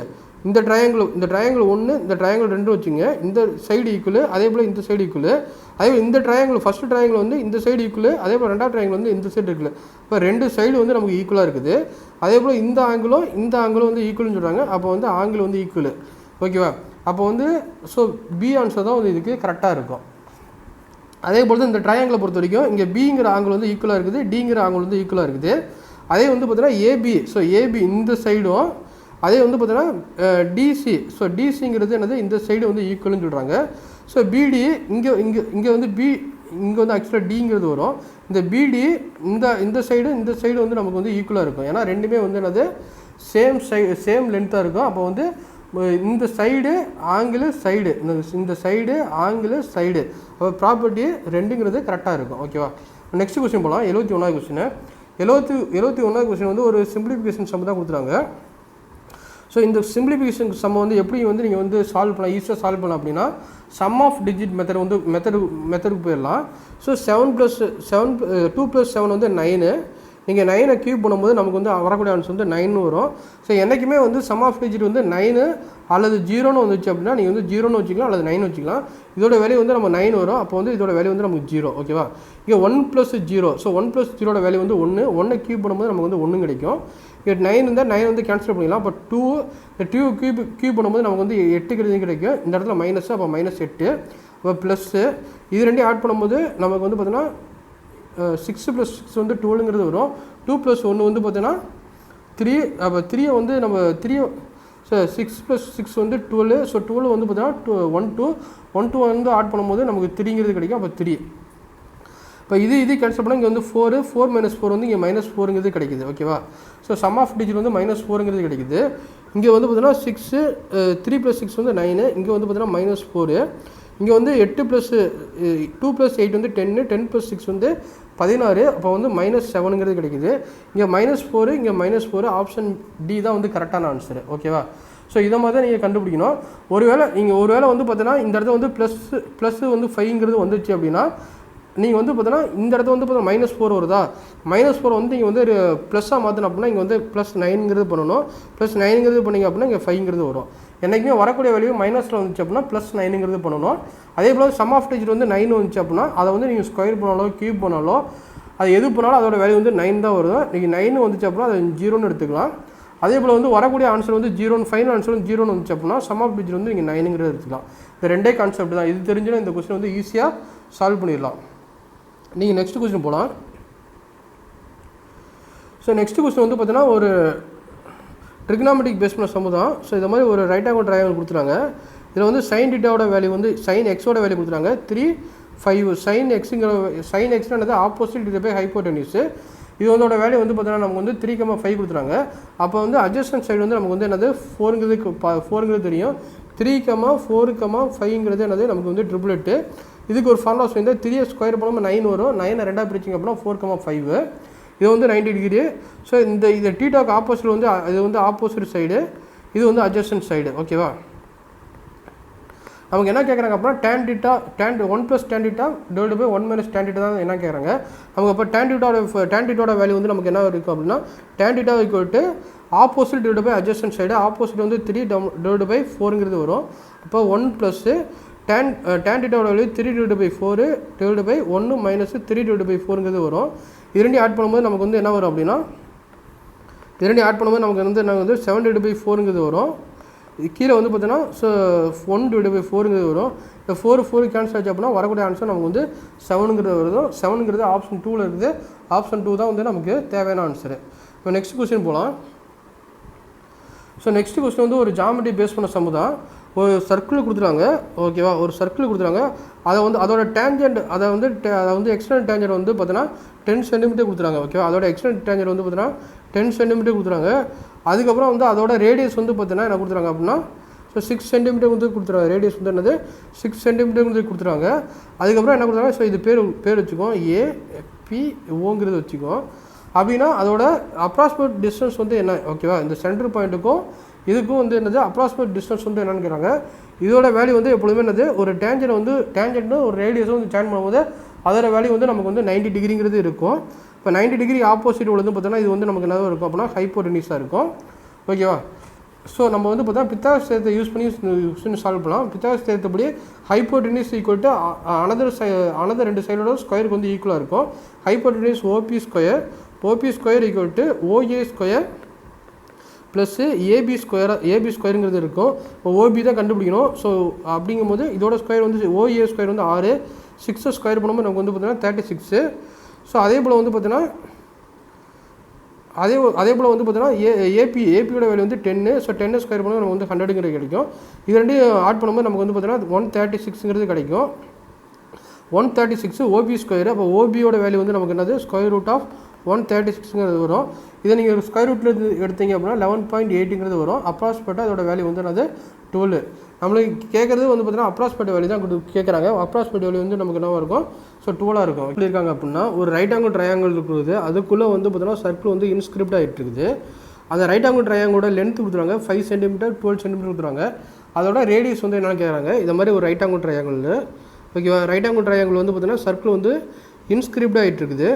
இந்த ட்ரையாங்கிள் 1 இந்த ட்ரையாங்கிள் 2 வச்சுங்க, இந்த சைடு ஈக்குவலு. அதே போல் இந்த சைடு ஈக்குவலு. அதே போல் இந்த ட்ரையாங்கிள் ஃபஸ்ட்டு ட்ரையாங்கிள் வந்து இந்த சைடு ஈக்குவலு. அதே போல் ரெண்டாவது ட்ரையாங்கிள் வந்து இந்த சைடு இருக்குல்ல. இப்போ ரெண்டு சைடு வந்து நமக்கு ஈக்குவலாக இருக்குது. அதே போல் இந்த ஆங்கிளும் வந்து ஈக்குவல்னு சொல்கிறாங்க. அப்போ வந்து ஆங்கிள் வந்து ஈக்குவலு. ஓகேவா, அப்போ வந்து ஸோ பி ஆன்சர் தான் வந்து இதுக்கு கரெக்டாக இருக்கும். அதே போல் தான் இந்த ட்ரையாங்கிளை பொறுத்த வரைக்கும் இங்கே பிங்கிற ஆங்கிள் வந்து ஈக்குவலாக இருக்குது, டிங்கிற ஆங்கிள் வந்து ஈக்குவலாக இருக்குது. அதே வந்து பார்த்தீங்கன்னா ஏபி, ஸோ ஏபி இந்த சைடும், அதே வந்து பார்த்தீங்கன்னா டிசி, ஸோ டிசிங்கிறது என்னது இந்த சைடு வந்து ஈக்குவல்னு சொல்கிறாங்க. ஸோ பிடி இங்கே வந்து இங்கே வந்து ஆக்சுவலாக டிங்கிறது வரும். இந்த பிடி இந்த சைடு வந்து நமக்கு வந்து ஈக்குவலாக இருக்கும். ஏன்னா ரெண்டுமே வந்து என்னது சேம் லென்த்தாக இருக்கும். அப்போ வந்து இந்த சைடு ஆங்கிள் சைடு, இந்த சைடு ஆங்கிள் சைடு, அப்போ ப்ராப்பர்ட்டி ரெண்டுங்கிறது கரெக்டாக இருக்கும். ஓகேவா, நெக்ஸ்ட் கொஸ்டின் போகலாம். 71வது கொஸ்டின். 71வது கொஸ்டின் வந்து ஒரு சிம்பிளிஃபிகேஷன் சம் தான் கொடுத்துறாங்க. ஸோ இந்த சிம்பிளிஃபிகேஷன் சம் வந்து எப்படி வந்து நீங்கள் வந்து சால்வ் பண்ணலாம், ஈஸியாக சால்வ் பண்ணலாம் அப்படின்னா சம் ஆஃப் டிஜிட் மெத்தடுக்கு போயிடலாம். ஸோ 2 + 7 வந்து 9. நீங்கள் 9 கியூப் பண்ணும்போது நமக்கு வந்து வரக்கூடிய ஆன்சர் வந்து 9 வரும். ஸோ என்றைக்குமே வந்து சம் ஆஃப் டிஜிட் வந்து 9 அல்லது 0ன்னு வந்துச்சு அப்படின்னா நீங்கள் வந்து 0ன்னு வச்சுக்கலாம் அல்லது 9 வச்சுக்கலாம். இதோட வேல்யூ வந்து நம்ம 9 வரும். அப்போ வந்து இதோட வேல்யூ வந்து நமக்கு 0. ஓகேவா, இங்கே 1 + 0. ஸோ 1 + 0ோட வேல்யூ வந்து 1 கியூப் பண்ணும்போது நமக்கு வந்து 1 கிடைக்கும். இங்கே 9 இருந்தால் 9 வந்து கேன்சல் பண்ணிக்கலாம். அப்போ 2 கியூப் பண்ணும்போது நமக்கு வந்து 8 கிடைக்கும். இந்த இடத்துல மைனஸ், அப்போ -8. அப்போ ப்ளஸ்ஸு இது ரெண்டையும் ஆட் பண்ணும்போது நமக்கு வந்து பார்த்தீங்கன்னா 6 + 6 வந்து 12ங்கிறது வரும். 2 + 1 வந்து பார்த்தீங்கன்னா 3. அப்போ 3 வந்து நம்ம 3 ஸோ 6 + 6 வந்து 12. ஸோ 12 வந்து பார்த்தீங்கன்னா 1 2 வந்து ஆட் பண்ணும்போது நமக்கு 3ங்கிறது கிடைக்கும். அப்போ 3. இப்போ இது கேன்சல் பண்ணால் இங்கே வந்து 4 - 4 வந்து இங்கே -4ங்கிறது கிடைக்குது. ஓகேவா, ஸோ சம் ஆஃப் டிஜிட் வந்து -4ங்கிறது கிடைக்குது. இங்கே வந்து பார்த்தீங்கன்னா 6 3 + 6 வந்து 9. இங்கே வந்து பார்த்தீங்கன்னா -4. இங்கே வந்து 8 + 2 + 8 வந்து 10, 10 + 6 வந்து 16. அப்போ வந்து -7ங்கிறது கிடைக்குது. இங்கே -4 இங்கே -4 ஆப்ஷன் டி தான் வந்து கரெக்டான ஆன்சர். ஓகேவா, ஸோ இதை மாதிரி தான் நீங்கள் கண்டுபிடிக்கணும். ஒருவேளை வந்து பார்த்தீங்கன்னா இந்த இடத்துல வந்து ப்ளஸ் வந்து 5ங்கிறது வந்துச்சு அப்படின்னா நீங்கள் வந்து பார்த்தீங்கன்னா இந்த இடத்துல வந்து பார்த்தீங்கன்னா -4 வருதா, -4 வந்து நீங்கள் வந்து ப்ளஸ்ஸாக மாற்றணும் அப்படின்னா இங்கே வந்து +9ங்கிறது பண்ணணும். +9ங்கிறது பண்ணிங்க அப்படின்னா இங்கே 5ங்கிறது வரும். என்றைக்குமே வரக்கூடிய வேல்யூ மைனஸில் வந்துச்சு அப்படின்னா +9ங்கிறது பண்ணணும். அதே போல் சம் ஆஃப் டிஜிட் வந்து 9 வந்துச்சு அப்படின்னா அதை வந்து நீங்கள் ஸ்கொயர் பண்ணாலோ கியூப் பண்ணாலோ அது எது பண்ணாலும் அதோட வேல்யூ வந்து 9 தான் வரும். நீங்கள் 9 வந்துச்சு அப்படின்னா அதை 0ன்னு எடுத்துக்கலாம். அதே போல் வந்து வரக்கூடிய ஆன்சர் வந்து 0 ஃபைனல் ஆன்சர் வந்து 0ன்னு வந்துச்சு அப்படின்னா சம் ஆஃப் டிஜிட் வந்து நீங்கள் 9ங்கிறது எடுத்துக்கலாம். இந்த ரெண்டே கான்செப்ட் தான். இது தெரிஞ்சுன்னா இந்த கொஸ்டின் வந்து ஈஸியாக சால்வ் பண்ணிடலாம். நீங்கள் நெக்ஸ்ட் கொஸ்டின் போகலாம். ஸோ நெக்ஸ்ட் கொஸ்டின் வந்து பார்த்தீங்கன்னா ஒரு ட்ரிக்னாமெட்ரிக் பேஸ் பண்ண சம் தான். ஸோ இந்த மாதிரி ஒரு ரைட் ஆங்கிள் ட்ரையாங்கிள் கொடுத்துருக்காங்க. இதில் வந்து சைன் டீட்டாவோட வேல்யூ வந்து சைன் எக்ஸோட வேல்யூ கொடுத்துருக்காங்க 3, 5. சைன் எக்ஸ்ன்றது ஆப்போசிட் டிவைட் பை ஹைப்போடெனியூஸ். இது வந்து வேல்யூ வந்து பார்த்தீங்கன்னா நமக்கு வந்து 3,5 கொடுத்துருக்காங்க. அப்போ வந்து அட்ஜஸ்டன்ட் சைடு வந்து நமக்கு வந்து என்னது 4ங்கிறது தெரியும். 3,4,5ங்கிறது என்னது நமக்கு வந்து ட்ரிபிளெட்டு. இதுக்கு ஒரு ஃபார்முலா வந்து 3 ஸ்கொயர் பண்ணும்போது 9 வரும். 9 2 பிரிச்சிங்க அப்படின்னா 4,5. இது வந்து 90 டிகிரி. ஸோ இந்த டீட்டாக்கு ஆப்போசிட் வந்து இது வந்து ஆப்போசிட் சைடு, இது வந்து அட்ஜஸ்டன்ட் சைடு. ஓகேவா? நமக்கு என்ன கேட்குறாங்க அப்படின்னா tan 1 + tan θ divide by 1 - tan θ தான் என்ன கேட்குறாங்க. நமக்கு அப்போ tan θோட வேல்யூ வந்து நமக்கு என்ன இருக்கும் அப்படின்னா tan θ = opposite divide by adjacent side. Opposite வந்து 3 டிவைட் பை 4ங்கிறது வரும். அப்போ 1 + tan θோட value 3 divide by 4 divide by 1 - 3 divide by 4ங்கிறது வரும். இது ரெண்டையும் ஆட் பண்ணும்போது நமக்கு வந்து என்ன வரும் அப்படின்னா நமக்கு வந்து 7 டிவைட் பை 4ங்கிறது வரும். கீழே வந்து பார்த்தீங்கன்னா 1 டிவைட் பை 4ங்கிறது வரும். இந்த 4 கேன்சல் ஆச்சு அப்படின்னா வரக்கூடிய ஆன்சர் நமக்கு வந்து 7ங்கிறது வருது. 7ங்கிறது ஆப்ஷன் 2ல் இருக்குது. ஆப்ஷன் 2 தான் வந்து நமக்கு தேவையான ஆன்சரு. இப்போ நெக்ஸ்ட் கொஸ்டின் போகலாம். ஸோ நெக்ஸ்ட் கொஸ்டின் வந்து ஒரு ஜாமெட்ரி பேஸ் பண்ண சம் தான். ஒரு சர்க்கிள் கொடுத்துருவாங்க. ஓகேவா? ஒரு சர்க்கிள் கொடுத்துருவாங்க. அதை வந்து அதோட டேஞ்சன்ட் அதை வந்து எக்ஸ்டர்னல் டேஞ்சன்ட் வந்து பார்த்தீங்கன்னா 10 சென்டிமீட்டர் கொடுத்துருவாங்க. ஓகேவா? அதோட எக்ஸ்டர்னல் டேஞ்சன்ட் வந்து பார்த்தீங்கன்னா 10 சென்டிமீட்டர் கொடுத்துருவாங்க. அதுக்கப்புறம் வந்து அதோட ரேடியஸ் வந்து பார்த்தீங்கன்னா என்ன கொடுத்துருவாங்க அப்படின்னா 6 சென்டிமீட்டர் வந்து கொடுத்துருவாங்க. ரேடியஸ் வந்து என்னது 6 சென்டிமீட்டர் வந்து கொடுத்துருவாங்க. அதுக்கப்புறம் என்ன கொடுத்துருவாங்க, ஸோ இது பேர் வச்சுக்கோம், APOங்கிறது வச்சுக்கோம். அப்படின்னா அதோட அப்ராக்சிமேட் டிஸ்டன்ஸ் வந்து என்ன? ஓகேவா? இந்த சென்டர் பாயிண்ட்டுக்கும் இதுக்கும் வந்து என்னது அப்ராக்சிமேட் டிஸ்டன்ஸ் வந்து என்னன்னு கேட்குறாங்க. இதோட வேல்யூ வந்து எப்பொழுதுமே என்னது ஒரு டேஞ்சன்ட் ஒரு ரேடியஸும் வந்து ஜாயின் பண்ணும்போது அதோட வேல்யூ வந்து நமக்கு வந்து 90 டிகிரிங்கிறது இருக்கும். இப்போ 90 டிகிரி ஆப்போசிட் உள்ளது பார்த்தோன்னா இது வந்து நமக்கு என்ன இருக்கும் அப்படின்னா ஹைப்போடெனியூஸாக இருக்கும். ஓகேவா? ஸோ நம்ம வந்து பார்த்தா பித்தாகரஸ் தேற்றத்தை யூஸ் பண்ணி சால்வ் பண்ணலாம். பித்தாகரஸ் தேற்றப்படி ஹைப்போடெனியூஸ் ஈக்குவல் அனதர் 2 சைடோட ஸ்கொயருக்கு வந்து ஈக்குவலாக இருக்கும். Hypotenuse OP square equal to OA square plus AB ஸ்கொயருங்கிறது இருக்கும். இப்போ ஓபி தான் கண்டுபிடிக்கணும். ஸோ அப்படிங்கும்போது இதோட ஸ்கொயர் வந்து OA ஸ்கொயர் வந்து 6, 6 ஸ்கொயர் பண்ணும்போது நமக்கு வந்து பார்த்தீங்கன்னா 36. ஸோ அதே போல் வந்து பார்த்தீங்கன்னா ஏபியோட வேல்யூ வந்து 10. ஸோ 10 ஸ்கொயர் பண்ணும்போது நமக்கு வந்து 100ங்கிறது கிடைக்கும். இது ரெண்டையும் ஆட் பண்ணும்போது நமக்கு வந்து பார்த்தீங்கன்னா 136ங்கிறது கிடைக்கும். 136 OB ஸ்கொயர். அப்போ ஓபியோட வேல்யூ வந்து நமக்கு என்னது ஸ்கொயர் ரூட் ஆஃப் 136ங்கிறது வரும். இதை நீங்கள் ஒரு ஸ்கொயர் ரூட்டில் எடுத்தீங்க அப்படின்னா 11.8ங்கிறது வரும். அப்ராக்சிமேட்டாக அதோட வேல்யூ வந்து என்னது 12. நம்மளுக்கு கேட்குறது வந்து பார்த்தீங்கன்னா அப்ராக்சிமேட் வேல்யூ தான் கேட்குறாங்க. அப்ராக்சிமேட் வேல்யூ வந்து நமக்கு என்னவாக இருக்கும், ஸோ 12 இருக்கும். எப்படி இருக்காங்க அப்படின்னா ஒரு ரைட் ஆங்கிள் ட்ரையாங்கிள் இருக்குது. அதுக்குள்ளே வந்து பார்த்தீங்கன்னா சர்க்கிள் வந்து இன்ஸ்கிரிப்ட் ஆகிட்டு இருக்குது. அந்த ரைட் ஆங்கிள் ட்ரையாங்கிளோட லென்த் கொடுத்துருவாங்க 5 சென்டிமீட்டர் 12 சென்டிமீட்டர் கொடுத்துருவாங்க. அதோட ரேடியஸ் வந்து என்னென்னு கேட்குறாங்க. இந்த மாதிரி ஒரு ரைட் ஆங்கிள் ட்ரையாங்கிள். ஓகேவா? ரைட் ஆங்கிள் ட்ரையாங்கிள் வந்து பார்த்தீங்கன்னா சர்க்கிள் வந்து இன்ஸ்கிரிப்ட் ஆகிட்டு இருக்குது.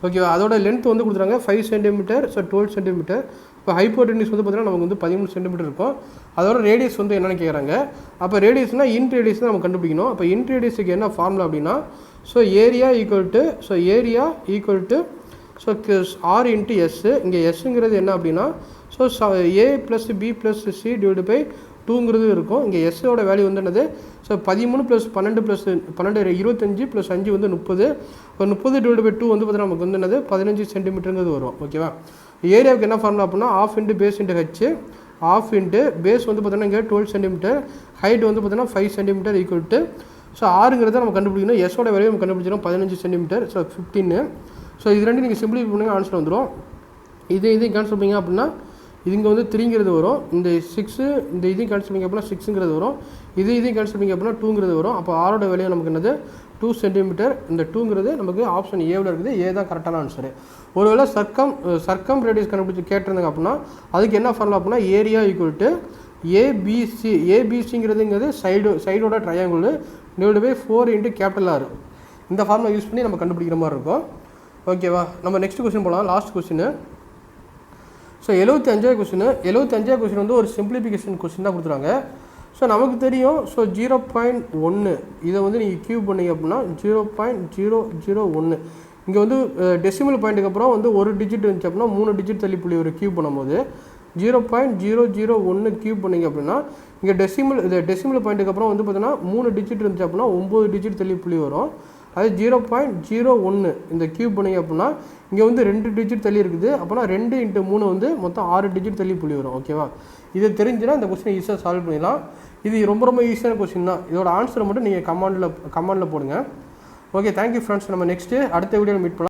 ஓகேவா? அதோட லென்த் வந்து கொடுத்துறாங்க 5 சென்டிமீட்டர், ஸோ 12 சென்டிமீட்டர். இப்போ ஹைப்போடெனியூஸ் வந்து பார்த்தீங்கன்னா நமக்கு வந்து 13 சென்டிமீட்டர் இருக்கும். அதோட ரேடியஸ் வந்து என்னென்னு கேட்குறாங்க. அப்போ ரேடியஸ்னால் இன்ட் ரேடியஸ் தான் நம்ம கண்டுபிடிக்கணும். அப்போ இன்ட் ரேடியஸுக்கு என்ன ஃபார்முலா அப்படின்னா area equal to R into S. இங்கே எஸ்ஸுங்கிறது என்ன அப்படின்னா A + B + C divide by 2ங்கிறது இருக்கும். இங்கே எஸ்ஸோட வேல்யூ வந்து என்னது 13 + 12 + 12 25 + 5 வந்து 30. இப்போ 30 டிவைட் பை 2 வந்து பார்த்தீங்கன்னா நமக்கு வந்து என்னது 15 சென்டிமீட்டருங்கிறது வரும். ஓகேவா? ஏரியாவுக்கு என்ன ஃபார்முலா அப்படின்னா ½ × பேஸ் × ஹெச். ½ × பேஸ் வந்து பார்த்தீங்கன்னா இங்கே 12 சென்டிமீட்டர், ஹைட் வந்து பார்த்தீங்கன்னா 5 சென்டிமீட்டர் ஈக்குவல் டு ஆறுங்கிறத நம்ம கண்டுபிடிக்கணும். எஸ்ஸோட வேல்யூ நம்ம கண்டுபிடிச்சிடும் 15 சென்டிமீட்டர், 15. ஸோ இது ரெண்டு நீங்கள் சிம்பிளிஃபை பண்ணுங்க, ஆன்சர் வந்துடும். இதையும் கேன்சல் பண்ணிங்க அப்படின்னா இது இங்கே வந்து 3ங்கிறது வரும். இந்த 6 இதையும் கேன்சல் பண்ணிங்க அப்படின்னா 6ங்கிறது வரும். இதையும் கேன்சல் பண்ணிங்க அப்படின்னா 2ங்கிறது வரும். அப்போ ஆரோட வேல்யூ நமக்கு என்னது 2 சென்டிமீட்டர். இந்த 2ங்கிறது நமக்கு ஆப்ஷன் ஏவில் இருக்குது. ஏ தான் கரெக்டான ஆன்சரு. ஒருவேளை சர்க்கம் ரேடியஸ் கண்டுபிடிச்சி கேட்டிருந்தாங்க அப்படின்னா அதுக்கு என்ன ஃபார்முலா அப்படின்னா ஏரியா ஈக்குவல் டு ஏபிசிங்கிறதுங்கிறது சைடோட triangle divide by 4 into capital R. இந்த ஃபார்முலா யூஸ் பண்ணி நம்ம கண்டுபிடிக்கிற மாதிரி இருக்கும். ஓகேவா? நம்ம நெக்ஸ்ட் கொஸ்டின் போகலாம். Last question. ஸோ 75 கொஸ்டின் வந்து ஒரு சிம்பிளிஃபிகேஷன் கொஸ்டின் தான் கொடுத்துருவாங்க. ஸோ நமக்கு தெரியும். ஸோ 0.1 இதை வந்து நீங்கள் கியூப் பண்ணிங்க அப்படின்னா 0.001. இங்கே வந்து டெசிமல் பாயிண்ட்டுக்கு அப்புறம் வந்து ஒரு டிஜிட் இருந்துச்சு அப்படின்னா 3 டிஜிட் தள்ளி புள்ளி ஒரு கியூப் பண்ணும்போது 0.001 கியூப் பண்ணிங்க அப்படின்னா இங்கே டெசிமல் பாயிண்ட்டுக்கு அப்புறம் வந்து பார்த்தீங்கன்னா 3 டிஜிட் இருந்துச்சு அப்படின்னா 9 டிஜிட் தள்ளி புள்ளி வரும். அது 0.01 இந்த கியூப் பண்ணிங்க அப்படின்னா இங்கே வந்து 2 டிஜிட் தள்ளி இருக்குது. அப்போனா 2 × 3 வந்து மொத்தம் 6 டிஜிட் தள்ளி புள்ளி வரும். ஓகேவா? இது தெரிஞ்சுன்னா இந்த கொஸ்டின் ஈஸியாக சால்வ் பண்ணிடலாம். இது ரொம்ப ஈஸியான கொஸ்டின் தான். இதோட ஆன்சரை மட்டும் நீங்கள் கமெண்டில் போடுங்க. Okay, thank you friends. நம்ம நெக்ஸ்ட்டு அடுத்த வீடியோவில் மீட் பண்ணலாம்.